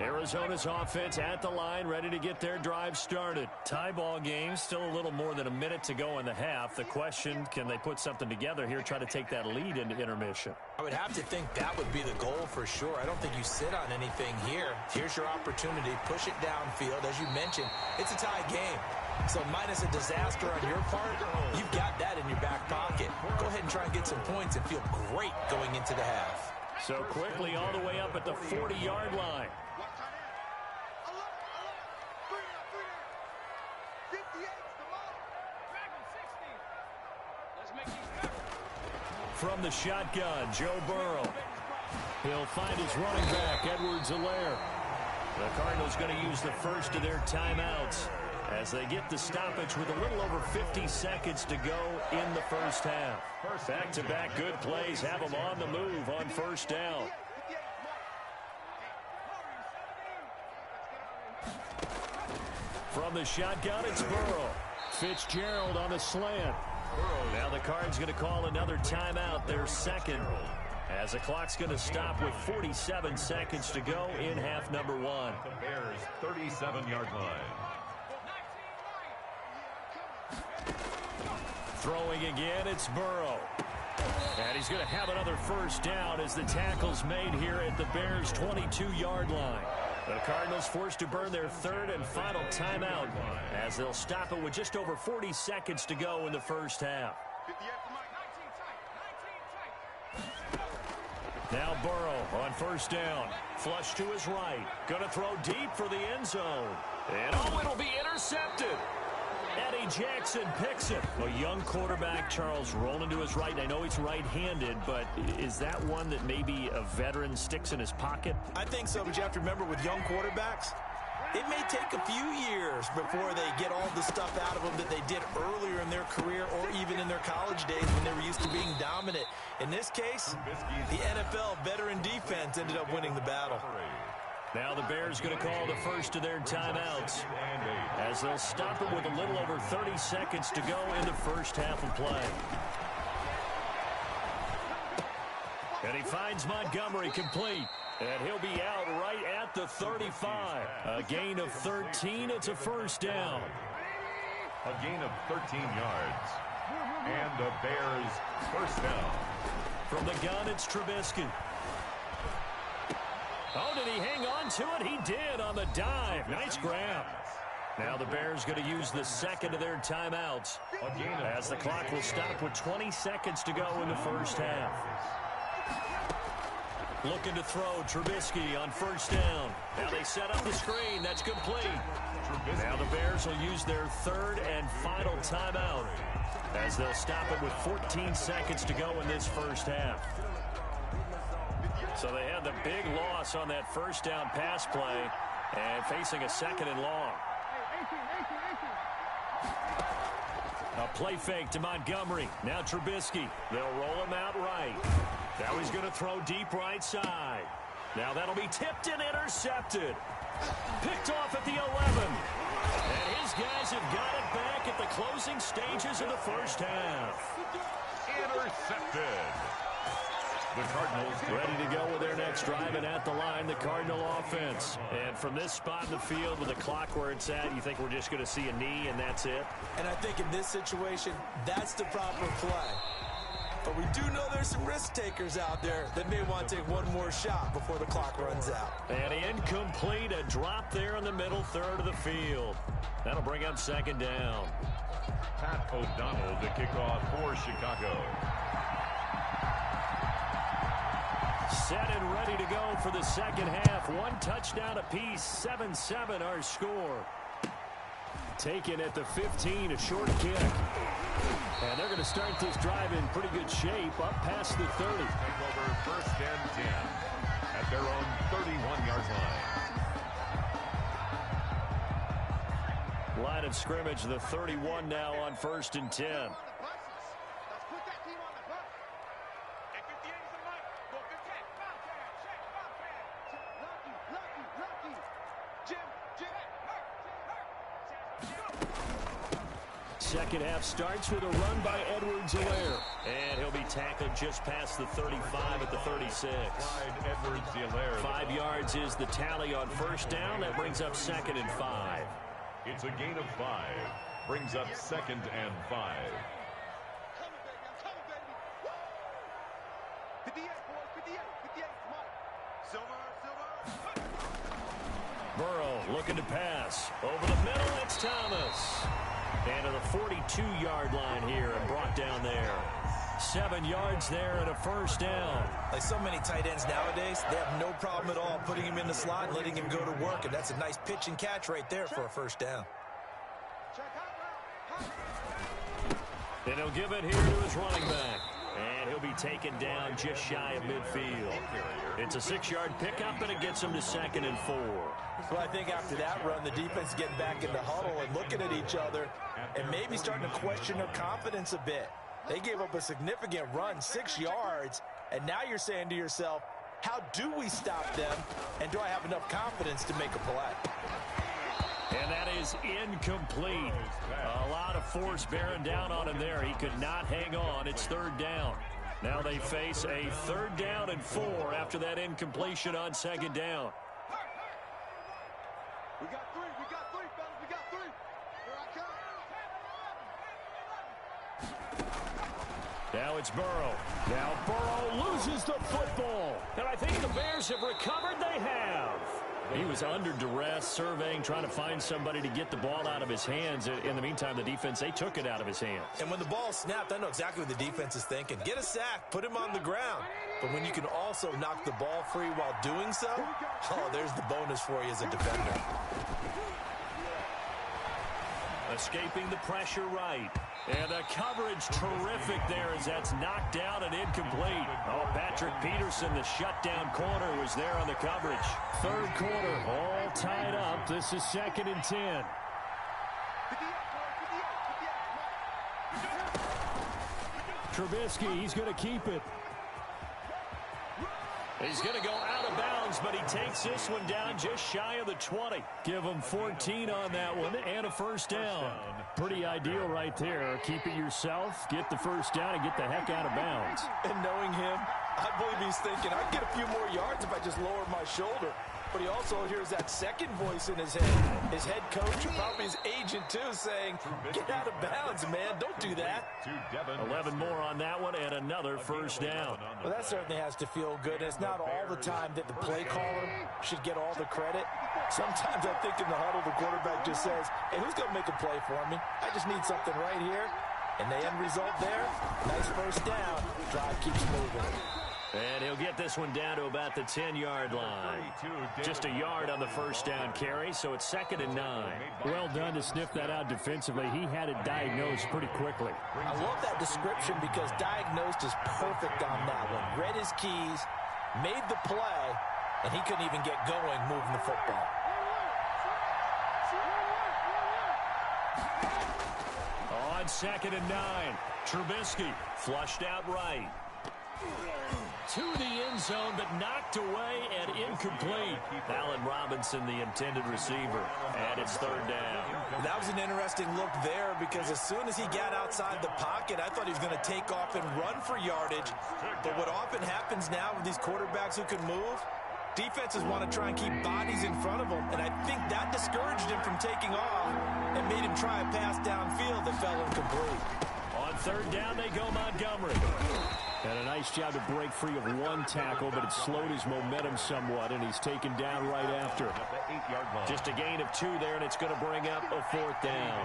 Arizona's offense at the line, ready to get their drive started. Tie ball game, still a little more than a minute to go in the half. The question, can they put something together here, try to take that lead into intermission? I would have to think that would be the goal for sure. I don't think you sit on anything here. Here's your opportunity. Push it downfield. As you mentioned, it's a tie game. So minus a disaster on your part, you've got that in your back pocket. Go ahead and try and get some points and feel great going into the half. So quickly all the way up at the 40-yard line. From the shotgun, Joe Burrow. He'll find his running back, Edwards-Helaire. The Cardinals going to use the first of their timeouts as they get the stoppage with a little over 50 seconds to go in the first half. Back-to-back good plays have them on the move on first down. From the shotgun, it's Burrow. Fitzgerald on the slant. Now the Cards going to call another timeout, their second, as the clock's going to stop with 47 seconds to go in half number 1. The Bears' 37-yard line. Throwing again, it's Burrow. And he's going to have another first down as the tackle's made here at the Bears' 22-yard line. The Cardinals forced to burn their third and final timeout as they'll stop it with just over 40 seconds to go in the first half. Now Burrow on first down. Flush to his right. Going to throw deep for the end zone. And oh, it'll be intercepted. Eddie Jackson picks it. A young quarterback, Charles, rolling to his right. I know he's right-handed, but is that one that maybe a veteran sticks in his pocket? I think so, but you have to remember with young quarterbacks, it may take a few years before they get all the stuff out of them that they did earlier in their career or even in their college days when they were used to being dominant. In this case, the NFL veteran defense ended up winning the battle. Now the Bears going to call the first of their timeouts as they'll stop it with a little over 30 seconds to go in the first half of play. And he finds Montgomery complete. And he'll be out right at the 35. A gain of 13. It's a first down. A gain of 13 yards. And the Bears first down. From the gun, it's Trubisky. Oh, did he hang on to it? He did on the dive. Nice grab. Now the Bears going to use the second of their timeouts as the clock will stop with 20 seconds to go in the first half. Looking to throw, Trubisky on first down. Now they set up the screen. That's complete. Now the Bears will use their third and final timeout as they'll stop it with 14 seconds to go in this first half. So they had the big loss on that first down pass play and facing a second and long. A play fake to Montgomery. Now Trubisky. They'll roll him out right. Now he's going to throw deep right side. Now that'll be tipped and intercepted. Picked off at the 11. And his guys have got it back at the closing stages of the first half. Intercepted. The Cardinals ready to go with their next drive, and at the line, the Cardinal offense. And from this spot in the field with the clock where it's at, you think we're just going to see a knee and that's it? And I think in this situation, that's the proper play. But we do know there's some risk takers out there that may want to take one more shot before the clock runs out. And incomplete, a drop there in the middle third of the field. That'll bring up second down. Pat O'Donnell to kick off for Chicago. Set and ready to go for the second half. One touchdown apiece, 7-7 our score. Taken at the 15, a short kick. And they're going to start this drive in pretty good shape, up past the 30. Take over first and 10 at their own 31-yard line. Line of scrimmage, the 31 now on first and 10. Let's put that team on the bus. And 58 is the mic. Go 15. Lucky. Jim. Second half starts with a run by Edwards-Helaire. And he'll be tackled just past the 35 at the 36. Clyde Edwards-Helaire. 5 yards is the tally on first down. That brings up second and 5. It's a gain of 5. Brings up second and 5. I'm coming, baby. Woo! 58, boys. 58. Come on. Silver. Burrow looking to pass. Over the middle, it's Thomas. And to the 42-yard line here and brought down there. 7 yards there and a first down. Like so many tight ends nowadays, they have no problem at all putting him in the slot and letting him go to work. And that's a nice pitch and catch right there for a first down. And he'll give it here to his running back. And he'll be taken down just shy of midfield. It's a 6-yard pickup, and it gets him to second and 4. Well, I think after that run, the defense getting back in the huddle and looking at each other and maybe starting to question their confidence a bit. They gave up a significant run, 6 yards, and now you're saying to yourself, how do we stop them, and do I have enough confidence to make a play? And that is incomplete. A lot of force bearing down on him there. He could not hang on. It's third down. Now they face a 3rd down and 4 after that incompletion on second down. We got three, fellas. We got 3. Here I come. Now it's Burrow. Now Burrow loses the football. And I think the Bears have recovered. They have. He was under duress, surveying, trying to find somebody to get the ball out of his hands. In the meantime, the defense, they took it out of his hands. And when the ball snapped, I know exactly what the defense is thinking. Get a sack, put him on the ground. But when you can also knock the ball free while doing so, oh, there's the bonus for you as a defender. Escaping the pressure right. And the coverage terrific there as that's knocked down and incomplete. Oh, Patrick Peterson, the shutdown corner, was there on the coverage. 3rd quarter, all tied up. This is 2nd and 10. Trubisky, he's going to keep it. He's going to go out of bounds, but he takes this one down just shy of the 20. Give him 14 on that one and a first down. Pretty ideal right there. Keep it yourself, get the first down, and get the heck out of bounds. And knowing him, I believe he's thinking, I'd get a few more yards if I just lower my shoulder. But he also hears that second voice in his head. His head coach, and probably his agent too, saying, get out of bounds, man. Don't do that. 11 more on that one and another first down. Well, that certainly has to feel good. It's not all the time that the play caller should get all the credit. Sometimes I think in the huddle, the quarterback just says, hey, who's going to make a play for me? I just need something right here. And the end result there, nice first down. Drive keeps moving. And he'll get this one down to about the 10-yard line. Just a yard on the first down carry, so it's 2nd and 9. Well done to sniff that out defensively. He had it diagnosed pretty quickly. I love that description because diagnosed is perfect on that one. Read his keys, made the play, and he couldn't even get going moving the football. On 2nd and 9, Trubisky flushed out right. To the end zone, but knocked away and incomplete. Allen Robinson, the intended receiver. And it's third down. That was an interesting look there because as soon as he got outside the pocket, I thought he was going to take off and run for yardage. But what often happens now with these quarterbacks who can move, defenses want to try and keep bodies in front of them. And I think that discouraged him from taking off and made him try a pass downfield that fell incomplete. On third down, they go Montgomery. And a nice job to break free of one tackle, but it slowed his momentum somewhat, and he's taken down right after. Just a gain of 2 there, and it's going to bring up a fourth down.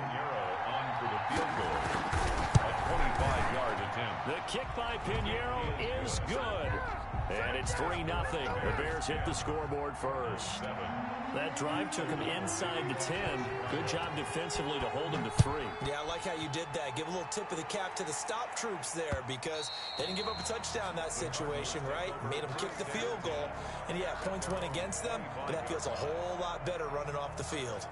On for the field goal. A 25-yard attempt. The kick by Pinheiro is good. And it's 3-0. The Bears hit the scoreboard first. That drive took him inside the 10. Good job defensively to hold him to 3. Yeah, I like how you did that. Give a little tip of the cap to the stop troops there because they didn't give up a touchdown in that situation, right? Made them kick the field goal. And, yeah, points went against them, but that feels a whole lot better running off the field.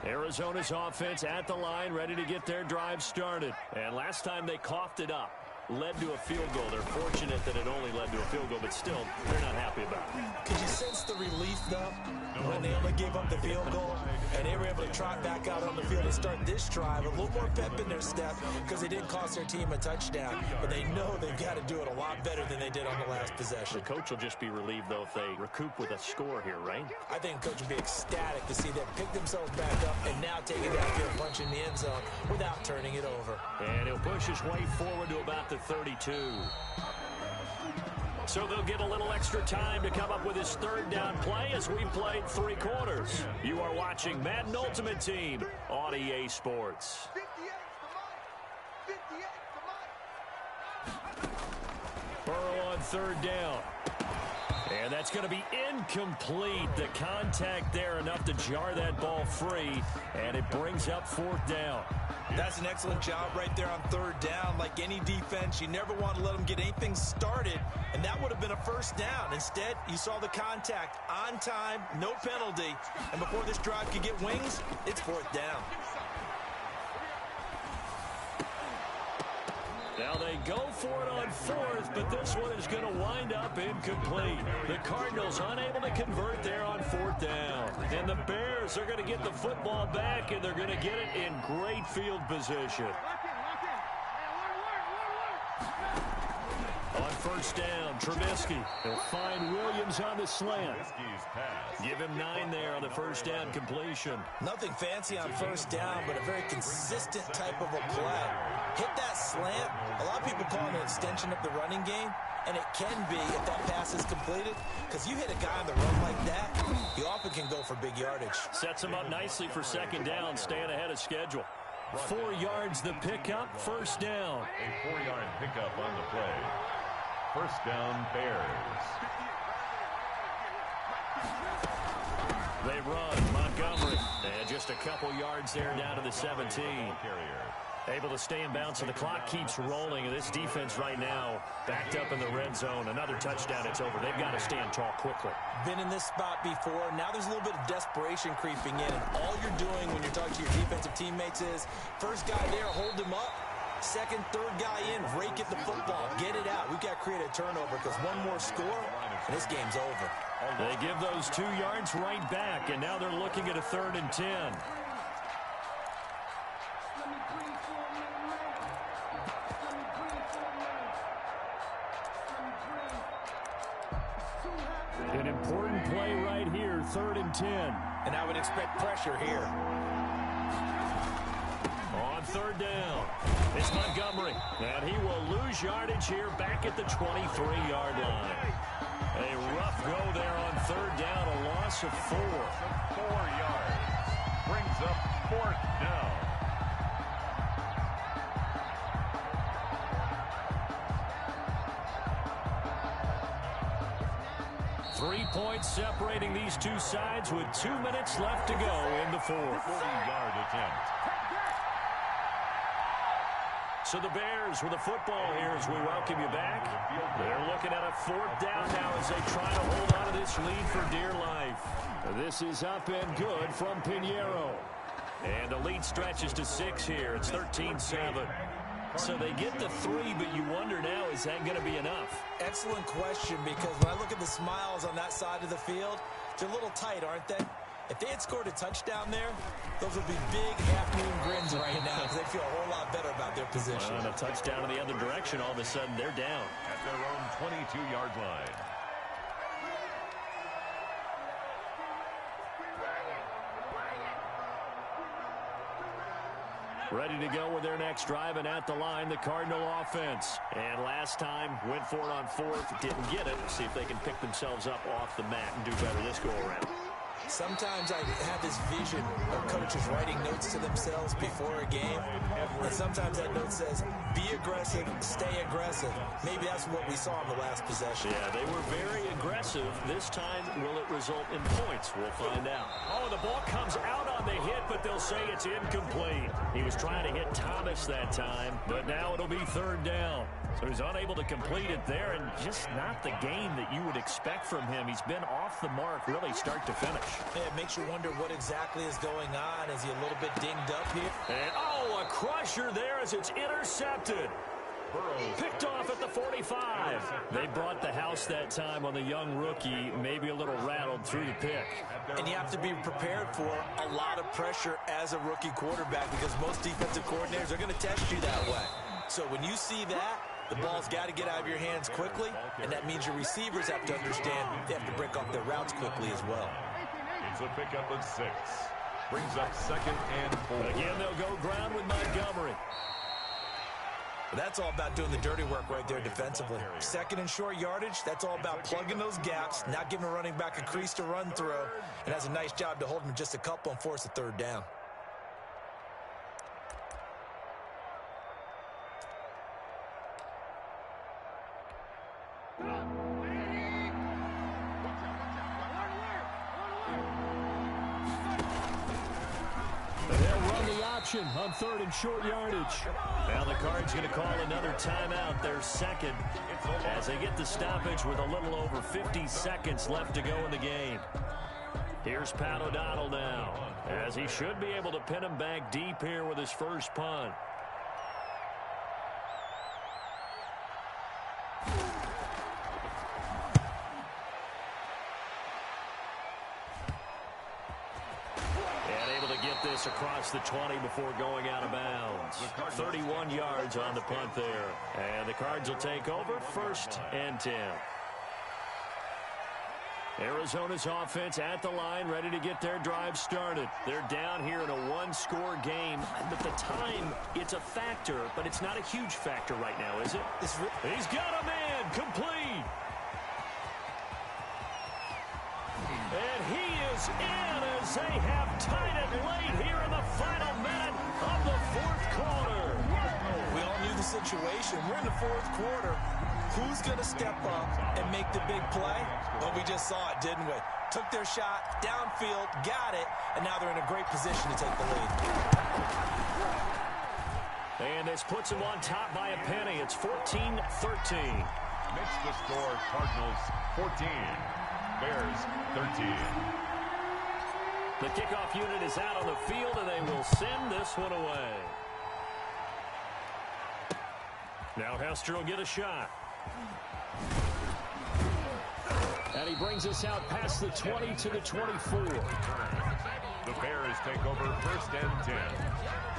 Arizona's offense at the line, ready to get their drive started. And last time they coughed it up. Led to a field goal. They're fortunate that it only led to a field goal, but still, they're not happy about it. Could you sense the relief, though, when they only gave up the field goal and they were able to trot back out on the field and start this drive, a little more pep in their step because they didn't cost their team a touchdown, but they know they've got to do it a lot better than they did on the last possession. The coach will just be relieved, though, if they recoup with a score here, right? I think the coach would be ecstatic to see them pick themselves back up and now take it downfield, punch in the end zone without turning it over. And he'll push his way forward to about the 32. So they'll get a little extra time to come up with his third down play as we played 3 quarters. You are watching Madden Ultimate Team on EA Sports. 58 to Mike. Burrow on third down. And that's going to be incomplete. The contact there enough to jar that ball free, and it brings up fourth down. That's an excellent job right there on third down. Like any defense, you never want to let them get anything started, and that would have been a first down. Instead, you saw the contact on time, no penalty, and before this drive could get wings, it's fourth down. Now they go for it on fourth, but this one is going to wind up incomplete. The Cardinals unable to convert there on fourth down. And the Bears are going to get the football back, and they're going to get it in great field position. On first down, Trubisky. They'll find Williams on the slant. Give him 9 there on the first down completion. Nothing fancy on first down, but a very consistent type of a play. Hit that slant. A lot of people call it an extension of the running game, and it can be if that pass is completed, because you hit a guy on the run like that, he often can go for big yardage. Sets him up nicely for second down, staying ahead of schedule. 4 yards the pickup, first down. A 4-yard pickup on the play. First down, Bears. They run, Montgomery. And just a couple yards there down to the 17. Able to stay in bounds, so the clock keeps rolling. And this defense right now backed up in the red zone. Another touchdown, it's over. They've got to stand tall quickly. Been in this spot before. Now there's a little bit of desperation creeping in. And all you're doing when you're talking to your defensive teammates is, first guy there, hold him up. Second, third guy in, rake at the football. Get it out. We've got to create a turnover because one more score, and this game's over. They give those 2 yards right back, and now they're looking at a 3rd and 10. An important play right here, 3rd and 10. And I would expect pressure here. On third down, it's Montgomery, and he will lose yardage here back at the 23-yard line. A rough go there on third down, a loss of 4. 4 yards. Brings up fourth down. Three points separating these two sides with 2 minutes left to go in the fourth. 40-yard attempt. So the Bears with the football here as we welcome you back. They're looking at a 4th down now as they try to hold on to this lead for dear life. This is up and good from Pinheiro. And the lead stretches to 6 here. It's 13-7. So they get the 3, but you wonder now, is that going to be enough? Excellent question, because when I look at the smiles on that side of the field, they're a little tight, aren't they? If they had scored a touchdown there, those would be big half-moon grins right now because they feel a whole lot better about their position. On a touchdown in the other direction, all of a sudden they're down. At their own 22-yard line. Ready to go with their next drive, and at the line, the Cardinal offense. And last time, went for it on 4th, didn't get it. See if they can pick themselves up off the mat and do better this go-around. Sometimes I have this vision of coaches writing notes to themselves before a game, and sometimes that note says, be aggressive, stay aggressive. Maybe that's what we saw in the last possession. Yeah, they were very aggressive. This time, will it result in points? We'll find out. Oh, the ball comes out on the hit, but they'll say it's incomplete. He was trying to hit Thomas that time, but now it'll be 3rd down. So he's unable to complete it there, and just not the game that you would expect from him. He's been off the mark really start to finish. Yeah, it makes you wonder what exactly is going on. Is he a little bit dinged up here? And, oh, a crusher there as it's intercepted. Picked off at the 45. They brought the house that time on the young rookie, maybe a little rattled through the pick. And you have to be prepared for a lot of pressure as a rookie quarterback because most defensive coordinators are going to test you that way. So when you see that, the ball's got to get out of your hands quickly, and that means your receivers have to understand they have to break off their routes quickly as well. It's a pickup of 6. Brings up 2nd and 4. Again, they'll go ground with Montgomery. That's all about doing the dirty work right there defensively. 2nd and short yardage, that's all about plugging those gaps, not giving a running back a crease to run through, and has a nice job to hold him just a couple and force a 3rd down. On 3rd and short yardage. Now the Cards going to call another timeout, their 2nd, as they get the stoppage with a little over 50 seconds left to go in the game. Here's Pat O'Donnell now, as he should be able to pin him back deep here with his first punt. Across the 20 before going out of bounds. 31 yards on the punt there. And the Cards will take over 1st and 10. Arizona's offense at the line, ready to get their drive started. They're down here in a 1-score game. But the time, it's a factor, but it's not a huge factor right now, is it? He's got a man complete. And he is in as they have tied it late here in the final minute of the 4th quarter. We all knew the situation. We're in the 4th quarter. Who's going to step up and make the big play? Well, we just saw it, didn't we? Took their shot, downfield, got it, and now they're in a great position to take the lead. And this puts them on top by a penny. It's 14-13. Makes the score Cardinals 14. Bears 13. The kickoff unit is out on the field, and they will send this one away. Now Hester will get a shot. And he brings us out past the 20 to the 24. The Bears take over 1st and 10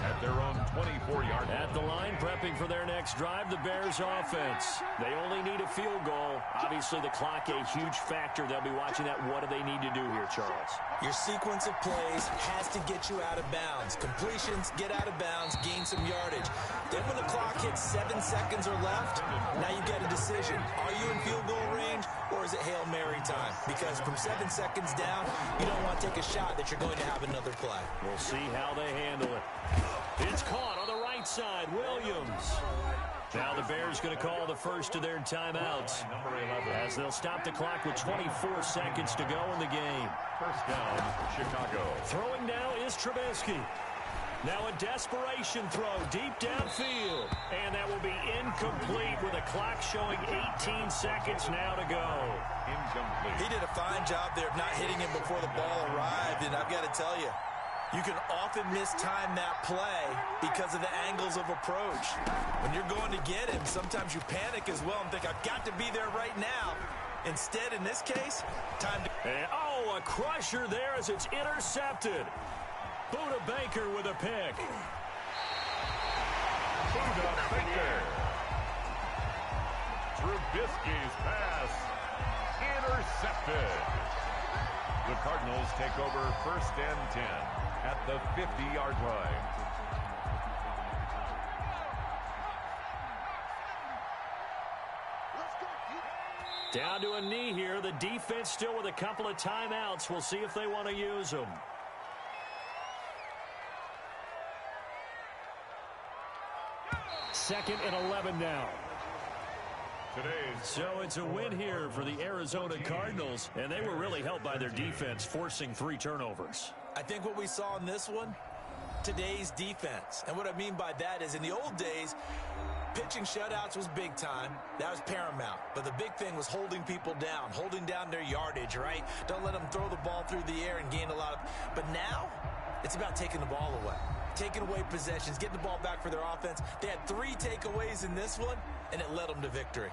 at their own 24-yard line. At the line, prepping for their next drive, the Bears offense. They only need a field goal. Obviously, the clock a huge factor. They'll be watching that. What do they need to do here, Charles? Your sequence of plays has to get you out of bounds. Completions, get out of bounds, gain some yardage. Then when the clock hits 7 seconds or left, now you get a decision. Are you in field goal range, or is it Hail Mary time? Because from 7 seconds down, you don't want to take a shot that you're going to have another play. We'll see how they handle it. It's caught on the right side. Williams. Now the Bears going to call the first of their timeouts as they'll stop the clock with 24 seconds to go in the game. 1st down, Chicago. Throwing now is Trubisky. Now a desperation throw deep downfield. And that will be incomplete with a clock showing 18 seconds now to go. Incomplete. He did a fine job there of not hitting him before the ball arrived. And I've got to tell you, You can often mistime that play because of the angles of approach. When you're going to get him, sometimes you panic as well and think, I've got to be there right now. Instead, in this case, time to... And, oh, a crusher there as it's intercepted. Buda Baker with a pick. Buda Baker. Trubisky's pass intercepted. The Cardinals take over 1st and 10 at the 50-yard line. Down to a knee here. The defense still with a couple of timeouts. We'll see if they want to use them. Second and 11 now. So it's a win here for the Arizona Cardinals, and they were really helped by their defense, forcing 3 turnovers. I think what we saw in this one, today's defense. And what I mean by that is in the old days, pitching shutouts was big time. That was paramount. But the big thing was holding people down, holding down their yardage, right? Don't let them throw the ball through the air and gain a lot of... But now, it's about taking the ball away. Taking away possessions, getting the ball back for their offense. They had 3 takeaways in this one, and it led them to victory.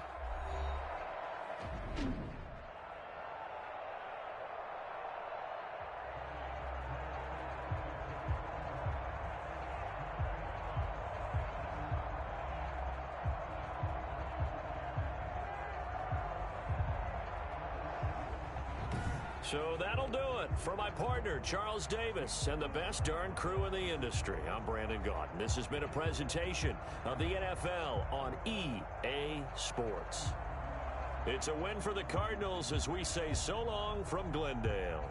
So that'll do it for my partner, Charles Davis, and the best darn crew in the industry. I'm Brandon Gaudin. This has been a presentation of the NFL on EA Sports. It's a win for the Cardinals as we say so long from Glendale.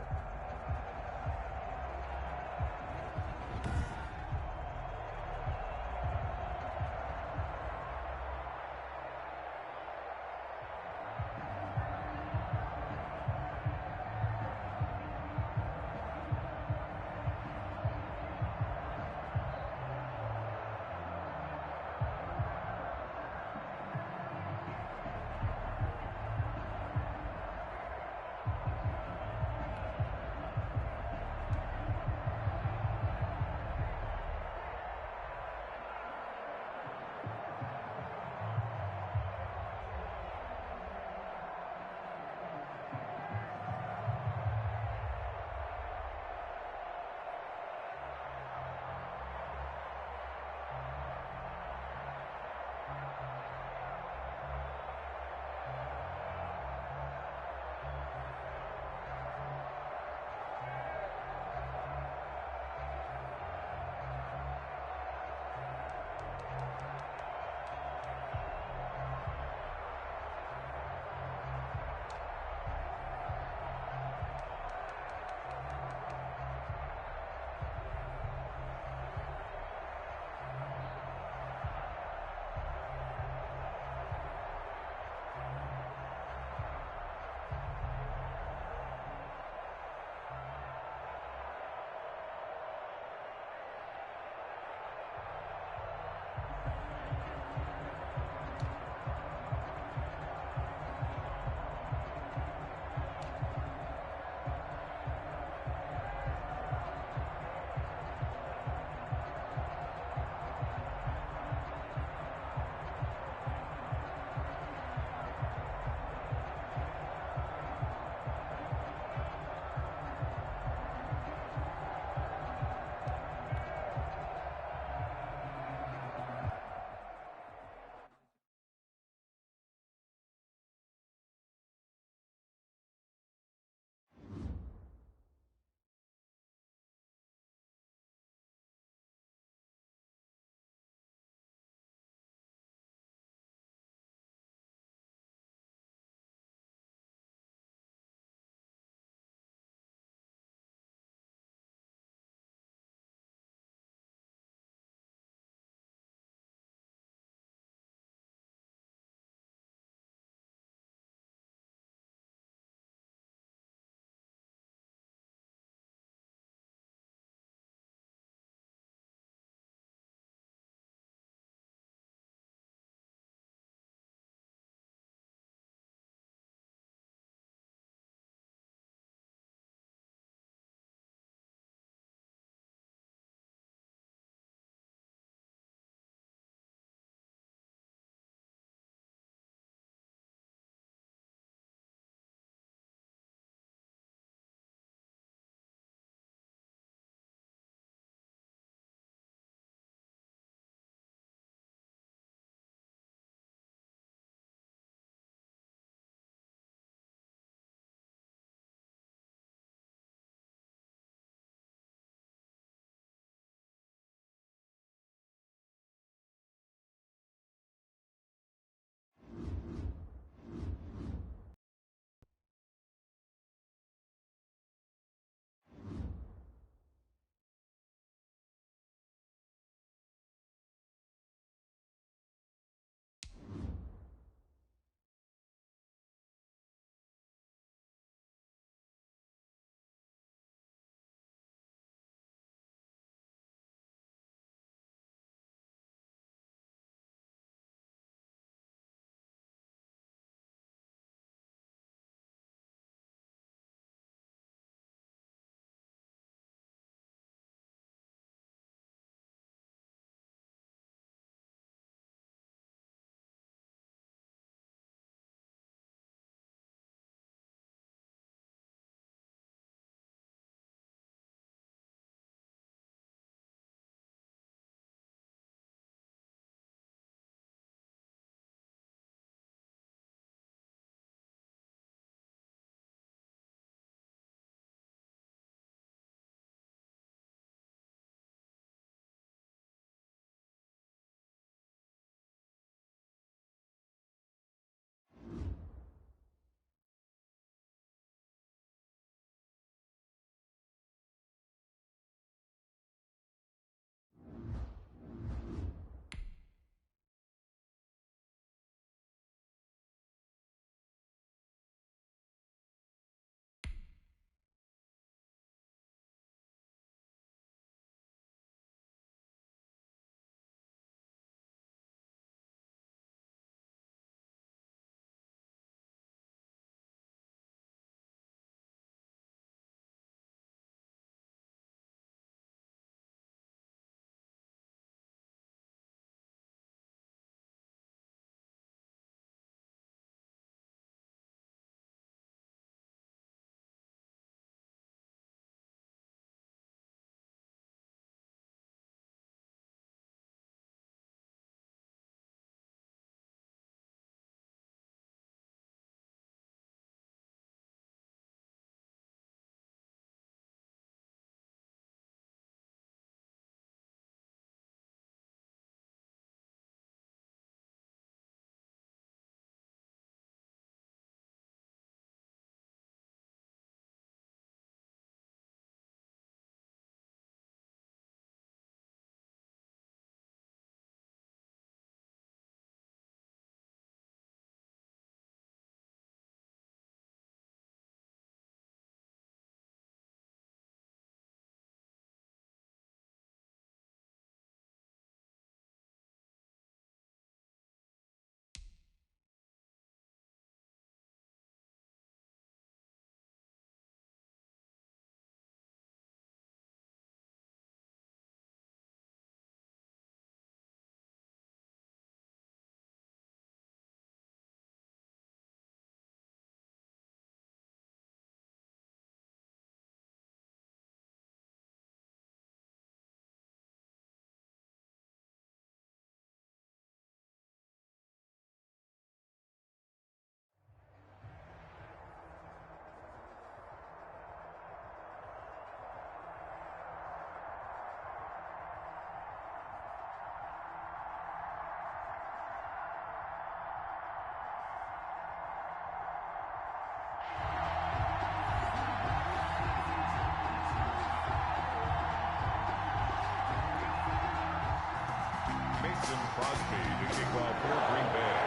Crosby to kick off for Green Bay.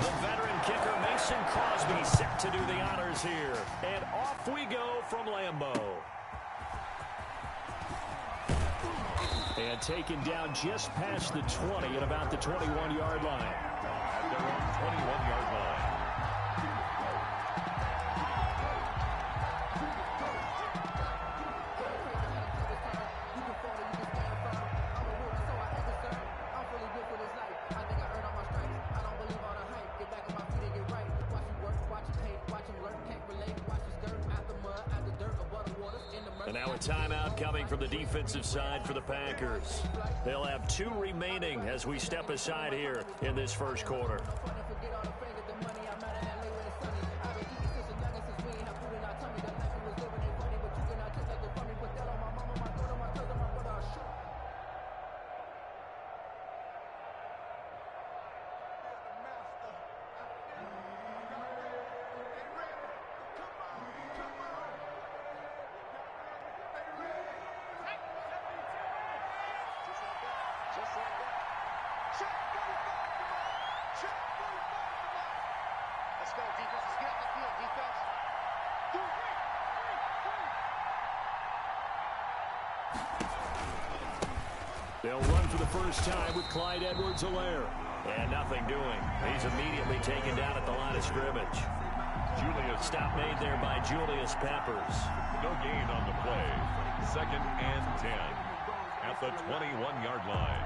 The veteran kicker Mason Crosby set to do the honors here. And off we go from Lambeau. And taken down just past the 20 at about the 21-yard line. At their own 21-yard line. And now a timeout coming from the defensive side for the Packers. They'll have 2 remaining as we step aside here in this first quarter. Let's go, defense. Let's get off the field, defense. They'll run for the first time with Clyde Edwards-Helaire. And nothing doing. He's immediately taken down at the line of scrimmage. Stop made there by Julius Peppers. No gain on the play. 2nd and 10 at the 21-yard line.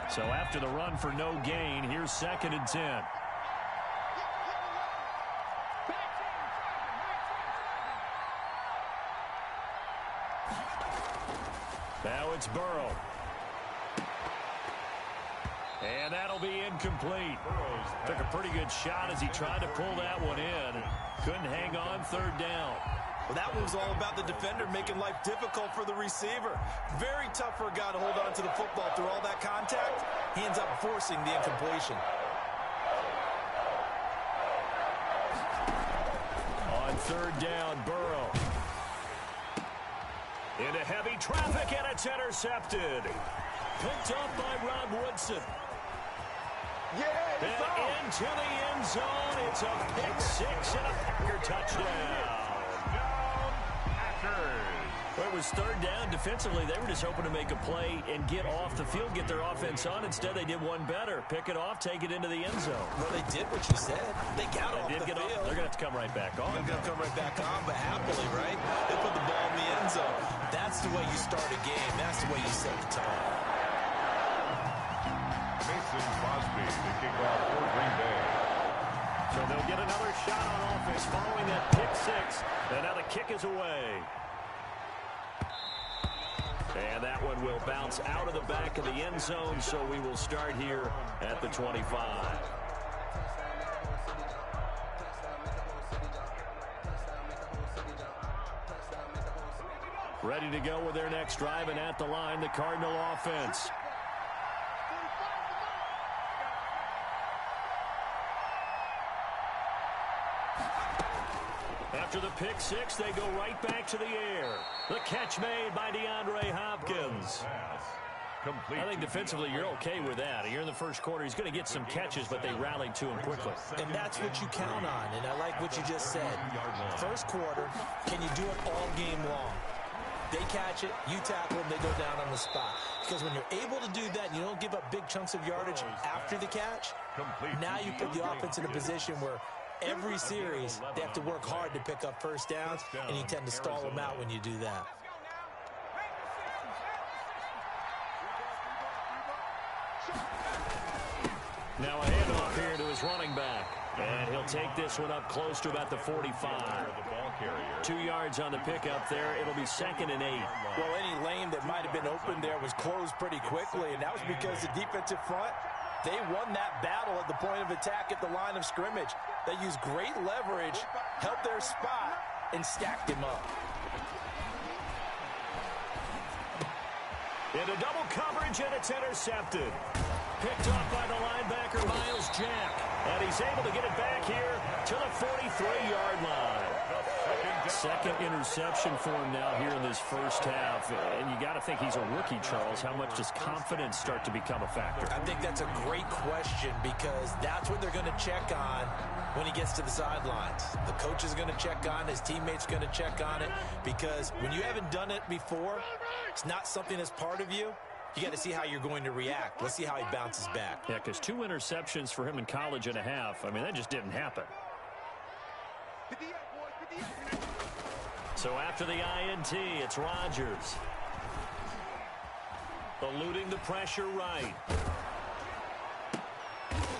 So after the run for no gain, here's 2nd and 10. Now it's Burrow. And that'll be incomplete. Took a pretty good shot as he tried to pull that one in. Couldn't hang on 3rd down. Well, that one was all about the defender making life difficult for the receiver. Very tough for a guy to hold on to the football through all that contact. He ends up forcing the incompletion. On 3rd down, Burrow. Into heavy traffic, and it's intercepted. Picked up by Rod Woodson. And into the end zone. It's a pick 6 and a Packer touchdown. Well, it was 3rd down. Defensively, they were just hoping to make a play and get off the field, get their offense on. Instead, they did one better. Pick it off, take it into the end zone. Well, they did what you said. They got off the field. They're going to have to come right back on. They're going to come right back on, but happily, right? They put the ball in the end zone. That's the way you start a game. That's the way you set the tone. Mason Crosby to kick off for Green Bay. So they'll get another shot on offense following that pick 6. And now the kick is away. And that one will bounce out of the back of the end zone, so we will start here at the 25. Ready to go with their next drive, and at the line, the Cardinal offense. After the pick 6, they go right back to the air. The catch made by DeAndre Hopkins. I think defensively you're okay with that. Here in the first quarter, he's going to get some catches, but they rallied to him quickly. And that's what you count on, and I like what you just said. First quarter, can you do it all game long? They catch it, you tackle them, they go down on the spot. Because when you're able to do that, and you don't give up big chunks of yardage after the catch, now you put the offense in a position where every series, they have to work hard to pick up first downs, and you tend to stall them out when you do that. Now a handoff here to his running back. And he'll take this one up close to about the 45. 2 yards on the pickup there. It'll be 2nd and 8. Well, any lane that might have been open there was closed pretty quickly, and that was because the defensive front, they won that battle at the point of attack at the line of scrimmage. They used great leverage, held their spot, and stacked him up. Into double coverage, and it's intercepted. Picked off by the linebacker, Myles Jack. And he's able to get it back here to the 43-yard line. The 2nd Second interception for him now here in this first half. And you got to think he's a rookie, Charles. How much does confidence start to become a factor? I think that's a great question because that's what they're going to check on when he gets to the sidelines. The coach is going to check on, his teammates are going to check on it, because when you haven't done it before, it's not something that's part of you. You got to see how you're going to react. Let's see how he bounces back. Yeah, because 2 interceptions for him in college and a half. I mean, that just didn't happen. So after the INT, it's Rodgers. Eluding the pressure right.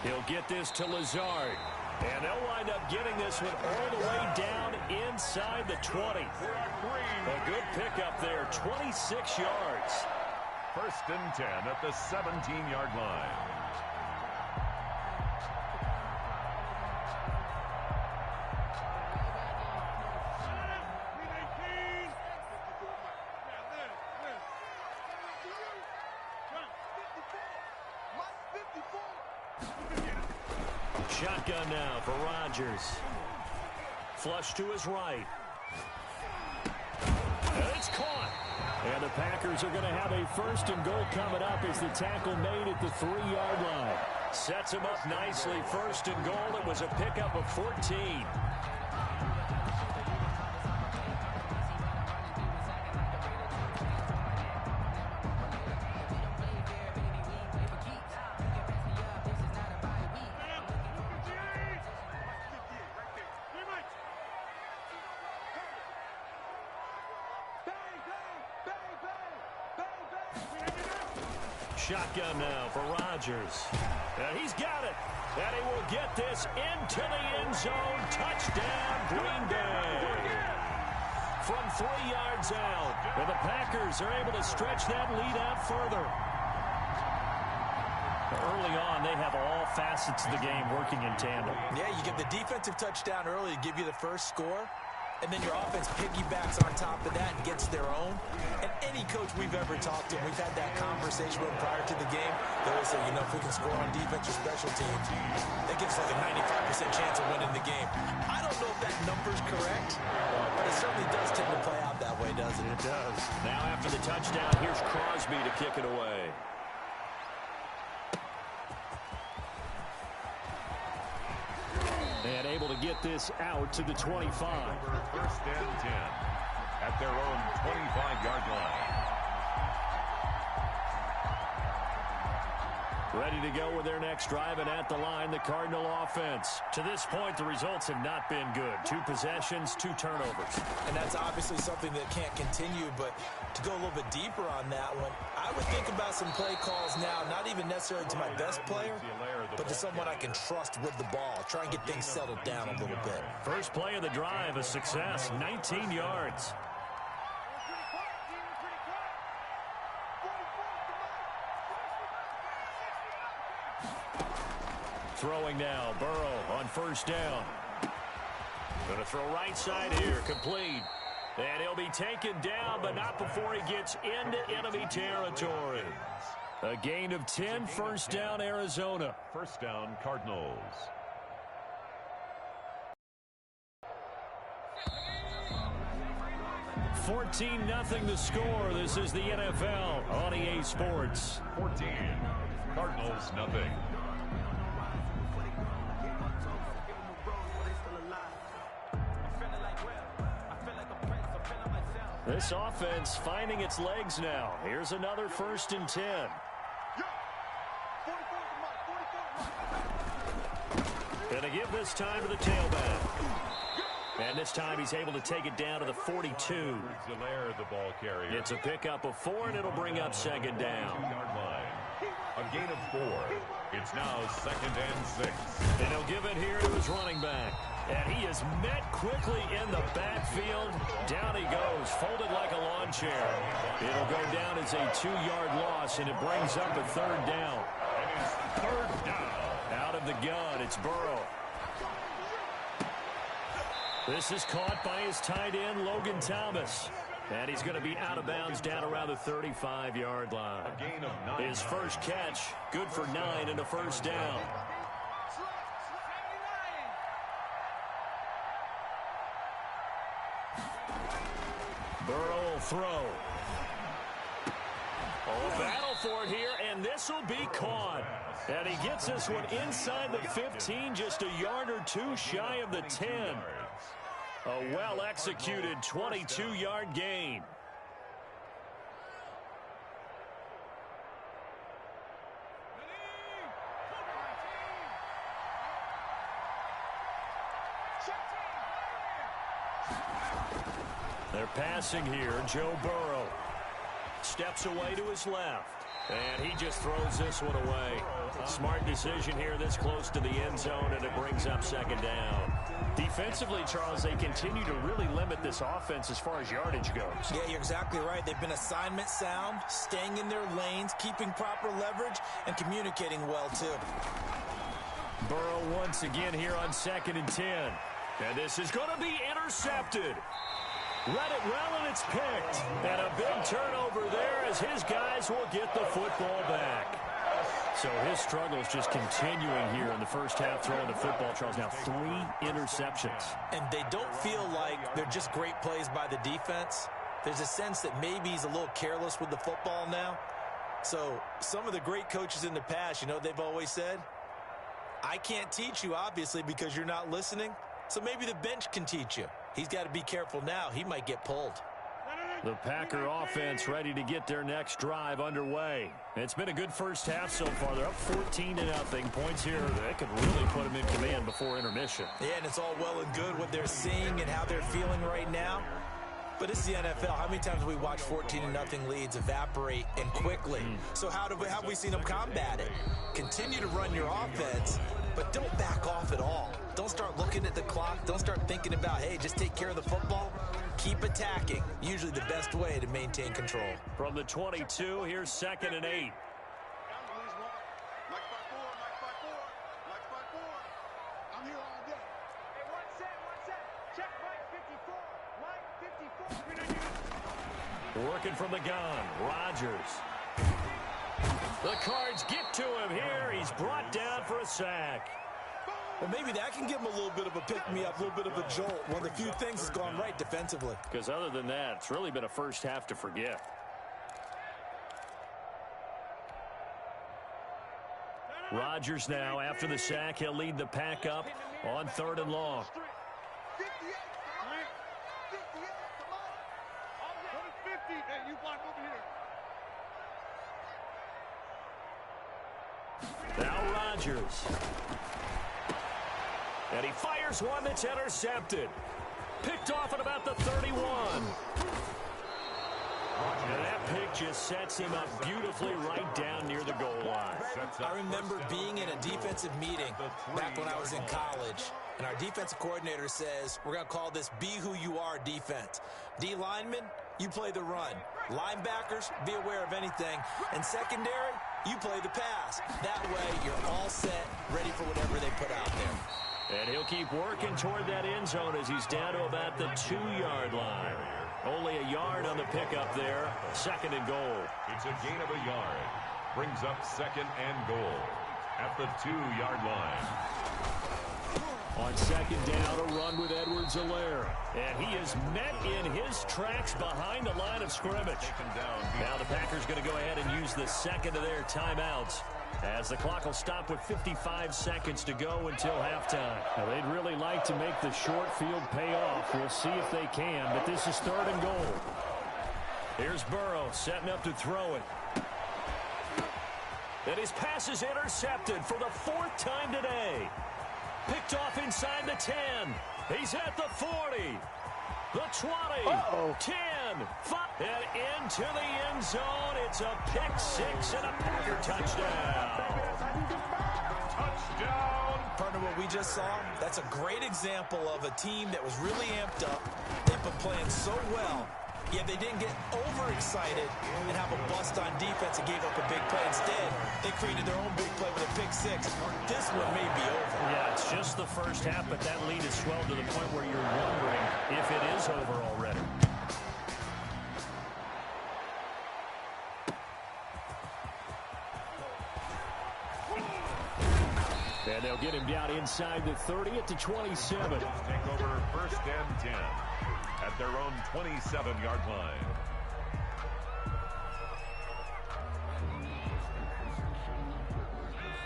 He'll get this to Lazard. And they'll wind up getting this one all the way down inside the 20. A good pickup there, 26 yards. First and 10 at the 17-yard line. Shotgun now for Rodgers. Flush to his right. And it's caught. And the Packers are going to have a first and goal coming up as the tackle made at the 3-yard line. Sets him up nicely. First and goal. It was a pickup of 14. Shotgun now for Rodgers. And he's got it. And he will get this into the end zone. Touchdown, Green Bay. From 3 yards out. And the Packers are able to stretch that lead out further. Early on, they have all facets of the game working in tandem. Yeah, you get the defensive touchdown early to give you the first score. And then your offense piggybacks on top of that and gets their own. And any coach we've ever talked to, we've had that conversation with prior to the game. They always say, you know, if we can score on defense or special teams, that gives us like a 95% chance of winning the game. I don't know if that number's correct, but it certainly does tend to play out that way, doesn't it? It does. Now after the touchdown, here's Crosby to kick it away. And able to get this out to the 25. First and 10 at their own 25-yard line. Ready to go with their next drive, and at the line, the Cardinal offense. To this point, the results have not been good. 2 possessions, 2 turnovers. And that's obviously something that can't continue, but to go a little bit deeper on that one, I would think about some play calls now, not even necessarily to my best player, but to someone I can trust with the ball. Try and get things settled down a little bit. First play of the drive, a success, 19 yards. Throwing now, Burrow on first down. Going to throw right side here, complete. And he'll be taken down, but not before he gets into enemy territory. A gain of 10, first down, Arizona. First down, Cardinals. $14-0 the score. This is the NFL on EA Sports. 14, Cardinals, nothing. This offense finding its legs now. Here's another first and 10. Gonna give this time to the tailback. And this time he's able to take it down to the 42. Zillaire, the ball carrier. It's a pickup of 4, and it'll bring up second down. 2-yard line. A gain of 4. It's now second and 6. And he'll give it here to his running back. And he is met quickly in the backfield. Down he goes, folded like a lawn chair. It'll go down as a 2-yard loss, and it brings up a third down. It is third down. Out of the gun, it's Burrow. This is caught by his tight end, Logan Thomas. And he's going to be out of bounds down around the 35-yard line. A gain of 9. His first catch, good for 9 and a first down. Burrow will throw. Oh, battle for it here, and this will be caught. And he gets this one inside the 15, just a yard or two shy of the 10. A well-executed 22-yard gain. They're passing here. Joe Burrow steps away to his left. And he just throws this one away. Smart decision here this close to the end zone, and it brings up second down. Defensively, Charles, they continue to really limit this offense as far as yardage goes. Yeah, you're exactly right. They've been assignment sound, staying in their lanes, keeping proper leverage, and communicating well, too. Burrow once again here on 2nd and 10. And this is going to be intercepted. Read it well, and it's picked. And a big turnover there as his guys will get the football back. So his struggles just continuing here in the first half throwing the football, Charles. Now 3 interceptions. And they don't feel like they're just great plays by the defense. There's a sense that maybe he's a little careless with the football now. So some of the great coaches in the past, you know, they've always said, I can't teach you, obviously, because you're not listening. So maybe the bench can teach you. He's got to be careful now. He might get pulled. The Packer offense ready to get their next drive underway. It's been a good first half so far. They're up 14-0. Points here that could really put them in command before intermission. Yeah, and it's all well and good what they're seeing and how they're feeling right now. But it's the NFL. How many times have we watched 14-0 leads evaporate and quickly? So how have we seen them combat it? Continue to run your offense, but don't back off at all. Don't start looking at the clock. Don't start thinking about, hey, just take care of the football. Keep attacking. Usually the best way to maintain control. From the 22, here's 2nd and 8. Mike 5-4, Mike 5-4, Mike 5-4. I'm here all day. Hey, one set. Check Mike 54. Mike 54. Working from the gun, Rodgers. The Cards get to him here. He's brought down for a sack. Well, maybe that can give him a little bit of a pick-me-up, a little bit of a jolt. One of the few things that's gone right defensively. Because other than that, it's really been a first half to forget. Rodgers now, after the sack, he'll lead the pack up on 3rd and long. 58, come on. 58, come on. 50. Hey, you block over here. Now Rodgers. And he fires one that's intercepted. Picked off at about the 31. And that pick just sets him up beautifully right down near the goal line. I remember being in a defensive meeting back when I was in college, and our defensive coordinator says, we're going to call this Be Who You Are defense. D linemen, you play the run. Linebackers, be aware of anything. And secondary, you play the pass. That way, you're all set, ready for whatever they put out there. And he'll keep working toward that end zone as he's down to about the 2-yard line. Only a yard on the pickup there. 2nd and goal. It's a gain of a yard. Brings up 2nd and goal at the 2-yard line. On 2nd down, a run with Edwards-Helaire. And he is met in his tracks behind the line of scrimmage. Now the Packers going to go ahead and use the 2nd of their timeouts, as the clock will stop with 55 seconds to go until halftime. Now, they'd really like to make the short field pay off. We'll see if they can, but this is 3rd and goal. Here's Burrow setting up to throw it. And his pass is intercepted for the 4th time today. Picked off inside the 10. He's at the 40. The 20. 10. 5. And into the end zone. It's a pick 6 and a Packer touchdown. Touchdown. Partner, what we just saw, that's a great example of a team that was really amped up. They've been playing so well, yet they didn't get overexcited and have a bust on defense and gave up a big play. Instead, they created their own big play with a pick 6. This one may be over. Yeah, it's just the first half, but that lead has swelled to the point where you're wondering if it is over already. And they'll get him down inside the 30 at the 27. Take over 1st and 10 at at their own 27-yard line.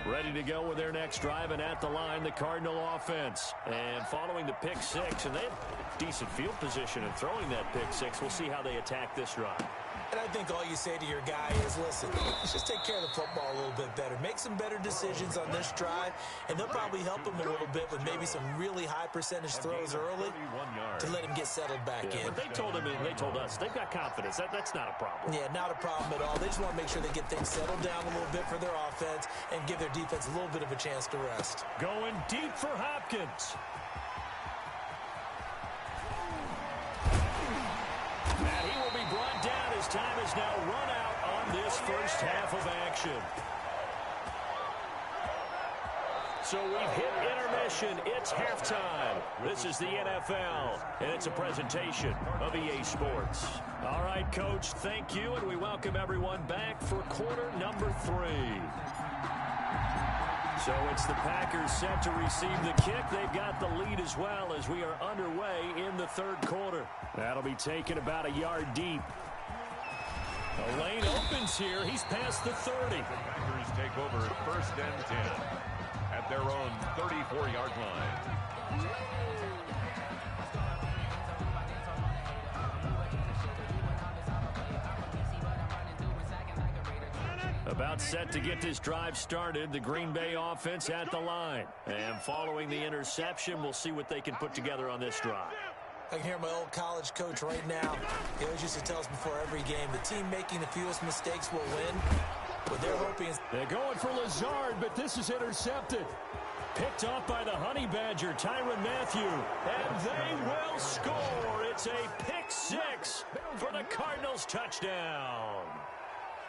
Ready to go with their next drive, and at the line, the Cardinal offense. And following the pick six, and they have decent field position in throwing that pick six. We'll see how they attack this drive. And I think all you say to your guy is, listen, let's just take care of the football a little bit better. Make some better decisions on this drive, and they'll probably help him a little bit with maybe some really high percentage throws early to let him get settled back in. But they told him, and they told us, they've got confidence. That's not a problem. Yeah, not a problem at all. They just want to make sure they get things settled down a little bit for their offense and give their defense a little bit of a chance to rest. Going deep for Hopkins. And he will be brought down. His time is now run out on this first half of action. So we've hit intermission. It's halftime. This is the NFL, and it's a presentation of EA Sports. All right, Coach, thank you, and we welcome everyone back for quarter number 3. So it's the Packers set to receive the kick. They've got the lead as well as we are underway in the third quarter. That'll be taken about a yard deep. The lane opens here. He's past the 30. The Packers take over first and 10 at their own 34-yard line. About set to get this drive started, the Green Bay offense at the line. And following the interception, we'll see what they can put together on this drive. I can hear my old college coach right now. He always used to tell us before every game, the team making the fewest mistakes will win. But they're hoping... They're going for Lazard, but this is intercepted. Picked off by the Honey Badger, Tyrann Mathieu. And they will score. It's a pick six for the Cardinals touchdown.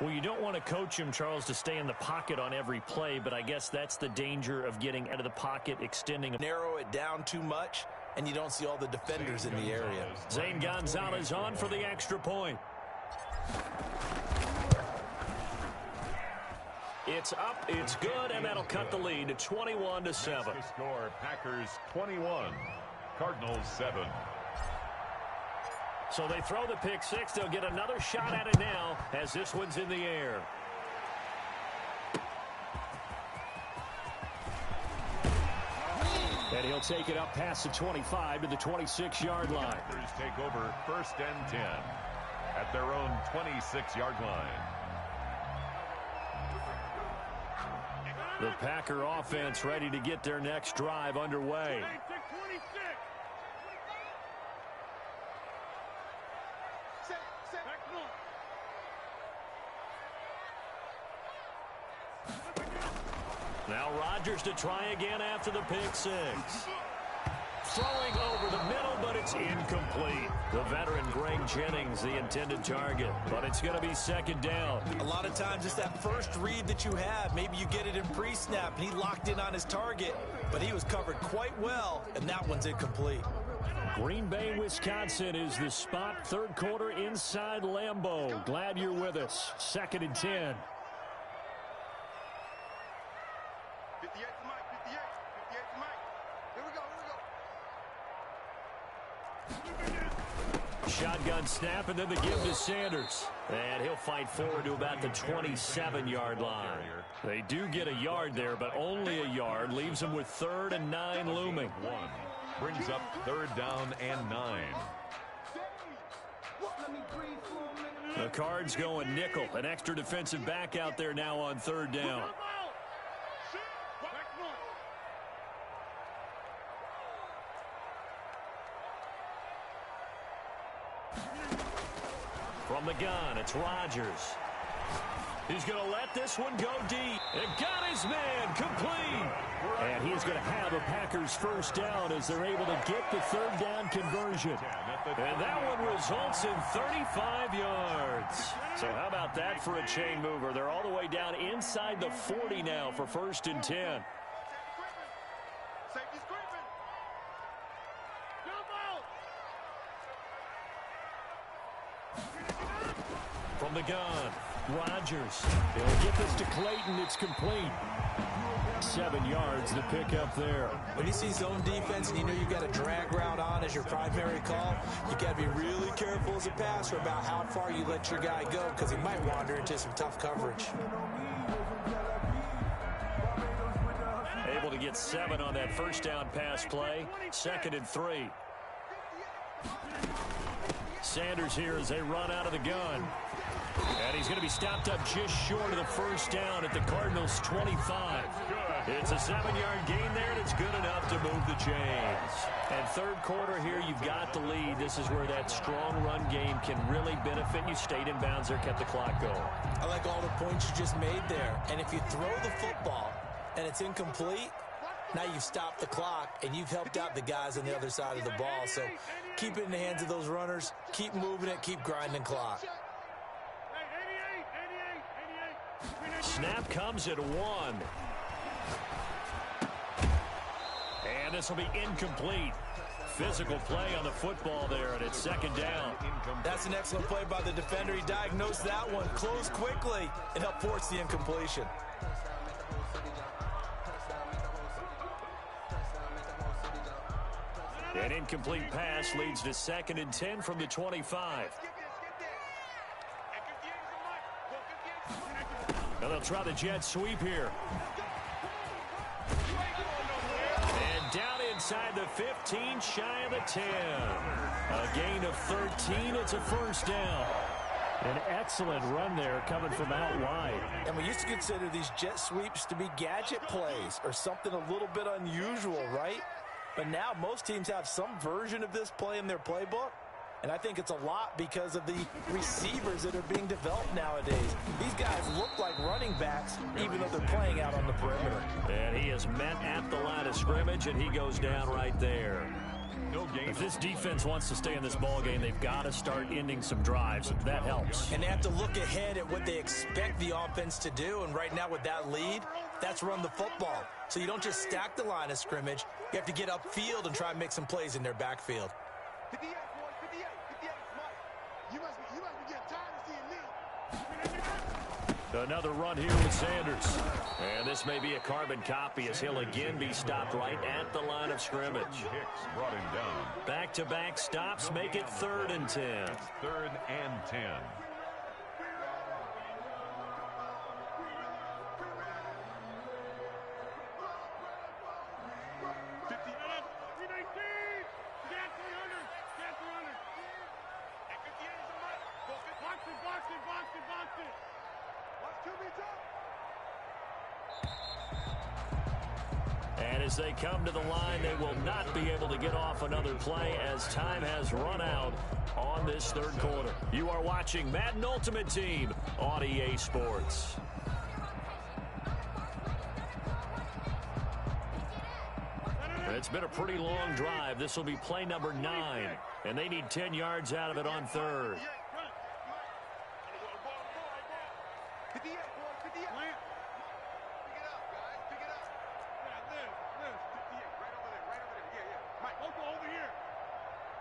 Well, you don't want to coach him, Charles, to stay in the pocket on every play, but I guess that's the danger of getting out of the pocket, extending. Narrow it down too much, and you don't see all the defenders in the area. Zane Gonzalez on for the extra point. It's up, it's good, and that'll cut the lead to 21-7. The score, Packers 21, Cardinals 7. So they throw the pick six. They'll get another shot at it now as this one's in the air. And he'll take it up past the 25 to the 26-yard line. Packers take over first and 10 at their own 26-yard line. The Packer offense ready to get their next drive underway. Now Rodgers to try again after the pick six. Throwing over the middle, but it's incomplete. The veteran Greg Jennings, the intended target, but it's going to be second down. A lot of times it's that first read that you have. Maybe you get it in pre-snap, and he locked in on his target, but he was covered quite well, and that one's incomplete. Green Bay, Wisconsin is the spot. Third quarter inside Lambeau. Glad you're with us. 2nd and 10. 58 to Mike, 58 to Mike. Here we go. Shotgun snap, and then the give to Sanders. And he'll fight forward to about the 27-yard line. They do get a yard there, but only a yard. Leaves them with 3rd and 9 looming. Brings up 3rd down and 9. The Cards going nickel. An extra defensive back out there now on 3rd down. From the gun, it's Rodgers. He's going to let this one go deep. And got his man complete. And he's going to have a Packers first down as they're able to get the 3rd down conversion. And that one results in 35 yards. So how about that for a chain mover? They're all the way down inside the 40 now for 1st and 10. Safety's creeping. From the gun, Rodgers. He'll get this to Clayton. It's complete. 7 yards to pick up there. When you see zone defense and you know you've got a drag route on as your primary call, you got to be really careful as a passer about how far you let your guy go because he might wander into some tough coverage. Able to get 7 on that first down pass play. 2nd and 3. Sanders here as they run out of the gun. And he's going to be stopped up just short of the first down at the Cardinals' 25. It's a 7-yard gain there, and it's good enough to move the chains. And third quarter here, you've got the lead. This is where that strong run game can really benefit you. Stayed in bounds there, kept the clock going. I like all the points you just made there. And if you throw the football and it's incomplete, now you've stopped the clock, and you've helped out the guys on the other side of the ball. So keep it in the hands of those runners. Keep moving it. Keep grinding clock. Snap comes at 1. And this will be incomplete. Physical play on the football there, and it's 2nd down. That's an excellent play by the defender. He diagnosed that one, closed quickly, and helped force the incompletion. An incomplete pass leads to 2nd and 10 from the 25. Now they'll try the jet sweep here. And down inside the 15, shy of the 10. A gain of 13. It's a first down. An excellent run there coming from out wide. And we used to consider these jet sweeps to be gadget plays or something a little bit unusual, right? But now most teams have some version of this play in their playbook. And I think it's a lot because of the receivers that are being developed nowadays. These guys look like running backs, even though they're playing out on the perimeter. And he is met at the line of scrimmage, and he goes down right there. If this defense wants to stay in this ball game, they've got to start ending some drives. That helps. And they have to look ahead at what they expect the offense to do. And right now with that lead, that's run the football. So you don't just stack the line of scrimmage. You have to get upfield and try and make some plays in their backfield. 58, boys, 58, 58, Mike. You must be getting tired of seeing me. Another run here with Sanders. And this may be a carbon copy as he'll again be stopped right at the line of scrimmage. Hicks brought him down. Back-to-back stops make it 3rd and 10. It's 3rd and 10. And as they come to the line, they will not be able to get off another play as time has run out on this third quarter. You are watching Madden Ultimate Team on EA Sports. It's been a pretty long drive. This will be play number 9, and they need 10 yards out of it on 3rd. 58, boys, 58. Pick it up, guys. Pick it up. Liz, 58, right over there, Yeah. Mike, over here.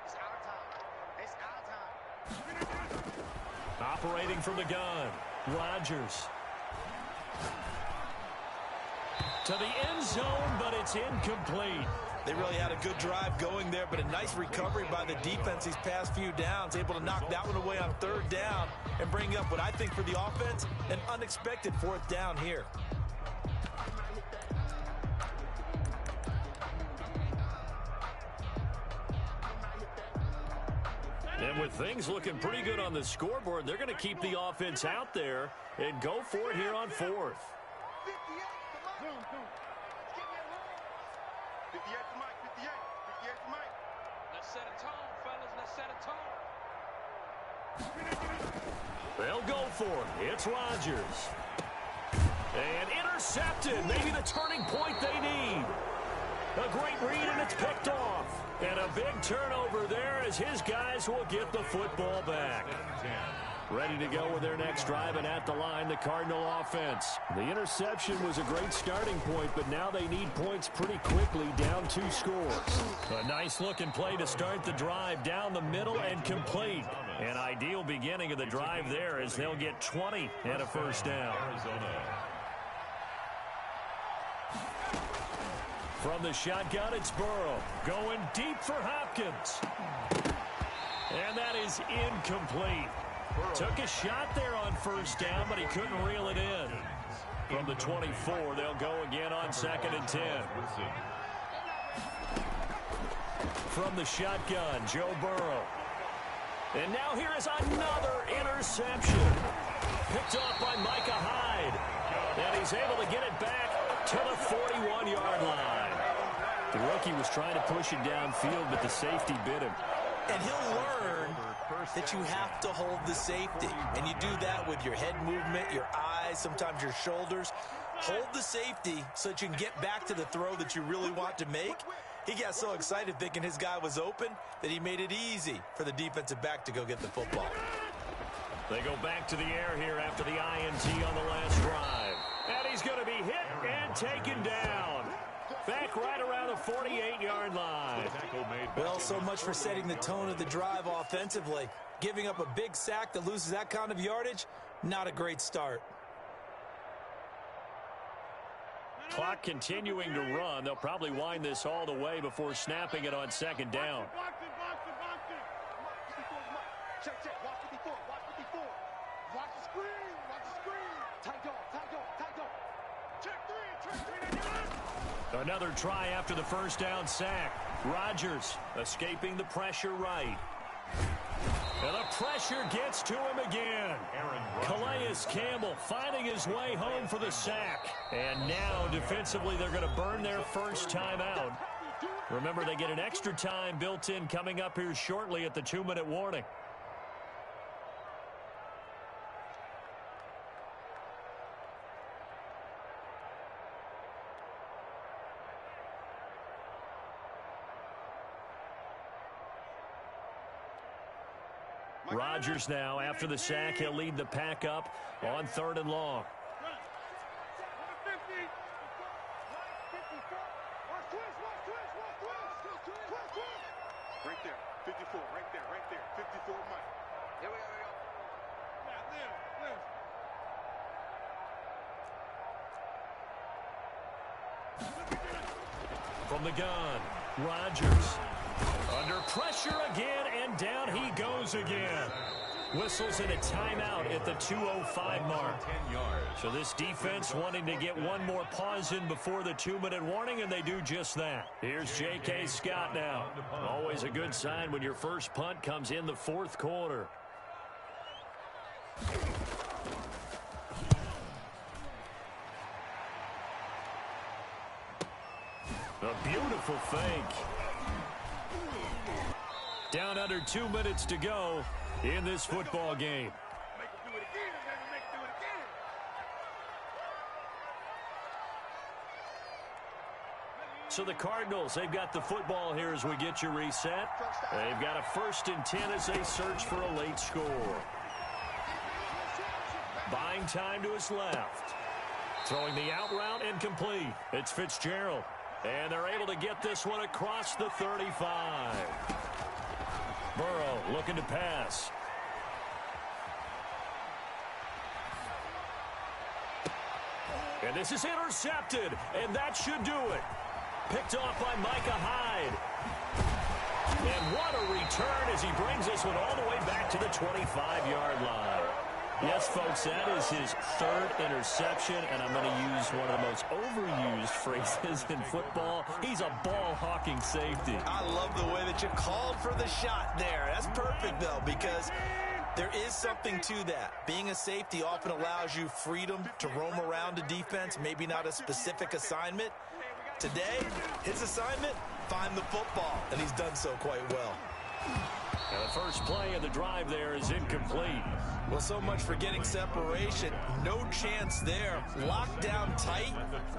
It's our time. It's our time. Operating from the gun, Rodgers. To the end zone, but it's incomplete. They really had a good drive going there, but a nice recovery by the defense these past few downs, able to knock that one away on 3rd down and bring up what I think for the offense, an unexpected 4th down here. And with things looking pretty good on the scoreboard, they're going to keep the offense out there and go for it here on 4th. 58 to Mike, 58 to Mike. Let's set a tone, fellas. Let's set a tone. They'll go for it. It's Rodgers. And intercepted. Maybe the turning point they need. A great read, and it's picked off. And a big turnover there as his guys will get the football back. Ready to go with their next drive, and at the line, the Cardinal offense. The interception was a great starting point, but now they need points pretty quickly, down 2 scores. A nice-looking play to start the drive down the middle and complete. An ideal beginning of the drive there as they'll get 20 and a first down. From the shotgun, it's Burrow. Going deep for Hopkins. And that is incomplete. Took a shot there on first down, but he couldn't reel it in. From the 24, they'll go again on 2nd and 10. From the shotgun, Joe Burrow. And now here is another interception. Picked off by Micah Hyde. And he's able to get it back to the 41-yard line. The rookie was trying to push it downfield, but the safety bit him. And he'll learn that you have to hold the safety. And you do that with your head movement, your eyes, sometimes your shoulders. Hold the safety so that you can get back to the throw that you really want to make. He got so excited thinking his guy was open that he made it easy for the defensive back to go get the football. They go back to the air here after the INT on the last drive. And he's going to be hit and taken down. Back right around the 48-yard line. Well, so much for setting the tone of the drive offensively. Giving up a big sack that loses that kind of yardage, not a great start. Clock continuing to run. They'll probably wind this all the way before snapping it on 2nd down. Check. Watch 54. Watch 54. Watch the screen. Watch the screen. Tight dog. Check 3. Another try after the first down sack. Rodgers escaping the pressure right. And the pressure gets to him again. Calais Campbell finding his way home for the sack. And now defensively they're going to burn their first time out. Remember, they get an extra time built in coming up here shortly at the 2-minute warning. Rodgers now, after the sack, he'll lead the pack up on 3rd and long. Right there, 54, right there, 54 Mike. Here we go. From the gun, Rodgers. Under pressure again, and down he goes again. Whistles in a timeout at the 2:05 mark. So this defense wanting to get one more pause in before the 2-minute warning, and they do just that. Here's J.K. Scott now. Always a good sign when your first punt comes in the 4th quarter. A beautiful fake. Down under 2 minutes to go in this football game. Make him do it again, man. Make him do it again. So the Cardinals, they've got the football here as we get you reset. They've got a 1st and 10 as they search for a late score. Buying time to his left. Throwing the out route incomplete. It's Fitzgerald. And they're able to get this one across the 35. Burrow looking to pass. And this is intercepted, and that should do it. Picked off by Micah Hyde. And what a return as he brings this one all the way back to the 25-yard line. Yes, folks, that is his 3rd interception, and I'm going to use one of the most overused phrases in football. He's a ball-hawking safety. I love the way that you called for the shot there. That's perfect, though, because there is something to that. Being a safety often allows you freedom to roam around a defense, maybe not a specific assignment. Today, his assignment, find the football, and he's done so quite well. And the first play of the drive there is incomplete. Well, so much for getting separation. No chance there. Locked down tight,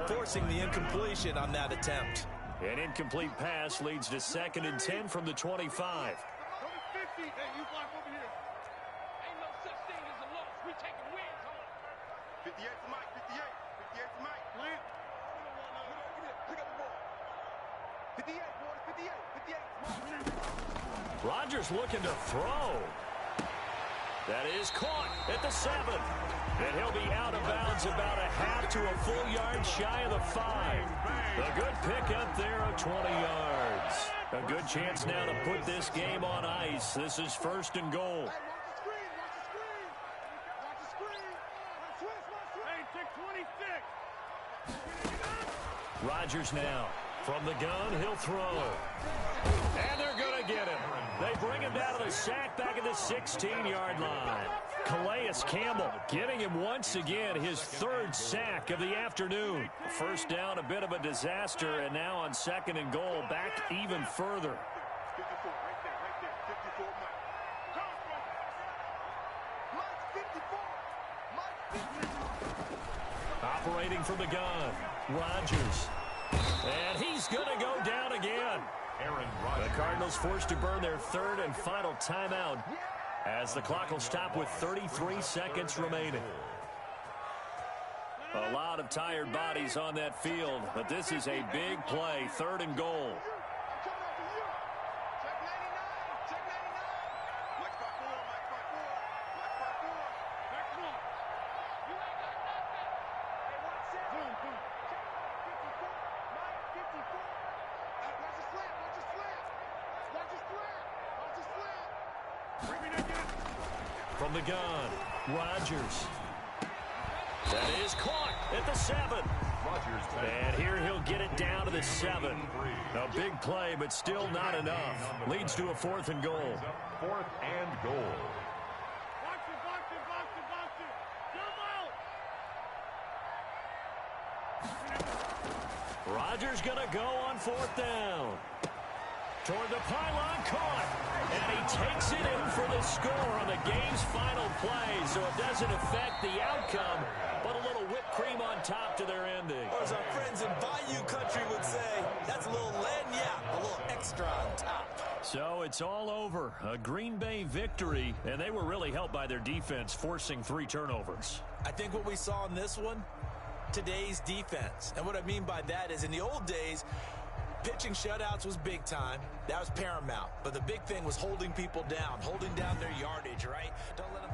forcing the incompletion on that attempt. An incomplete pass leads to 2nd and 10 from the 25. Number 50. Hey, you block over here. Ain't no such thing as a loss. We taking wins, huh? 58 for Mike. 58 for Mike. Plant. Pick up the ball. 58, boys. 58. 58. Rodgers looking to throw. That is caught at the 7. And he'll be out of bounds about a half to a full yard shy of the 5. A good pickup there of 20 yards. A good chance now to put this game on ice. This is 1st and goal. Hey, watch the screen. Watch the screen. Watch the screen. Hey, take 26. Rodgers now. From the gun, he'll throw. And they're going to get him. They bring him down to the sack back at the 16-yard line. Calais Campbell getting him once again, his 3rd sack of the afternoon. First down, a bit of a disaster, and now on 2nd and goal, back even further. 54, right there, 54, Mike. Operating from the gun, Rodgers. And he's going to go down again. Aaron Rodgers. The Cardinals forced to burn their 3rd and final timeout as the clock will stop with 33 seconds remaining. A lot of tired bodies on that field, but this is a big play, 3rd and goal. From the gun, Rodgers. That is caught at the 7. And here he'll get it down to the 7. A big play, but still not enough. Leads to a 4th and goal. 4th and goal. Rodgers going to go on 4th down. Toward the pylon, caught. And he takes it in for the score on the game's final play, so it doesn't affect the outcome, but a little whipped cream on top to their ending. Or as our friends in Bayou Country would say, that's a little lagniappe, a little extra on top. So it's all over. A Green Bay victory, and they were really helped by their defense, forcing 3 turnovers. I think what we saw in this one, today's defense. And what I mean by that is in the old days, pitching shutouts was big time. That was paramount. But the big thing was holding people down, holding down their yardage, right? Don't let them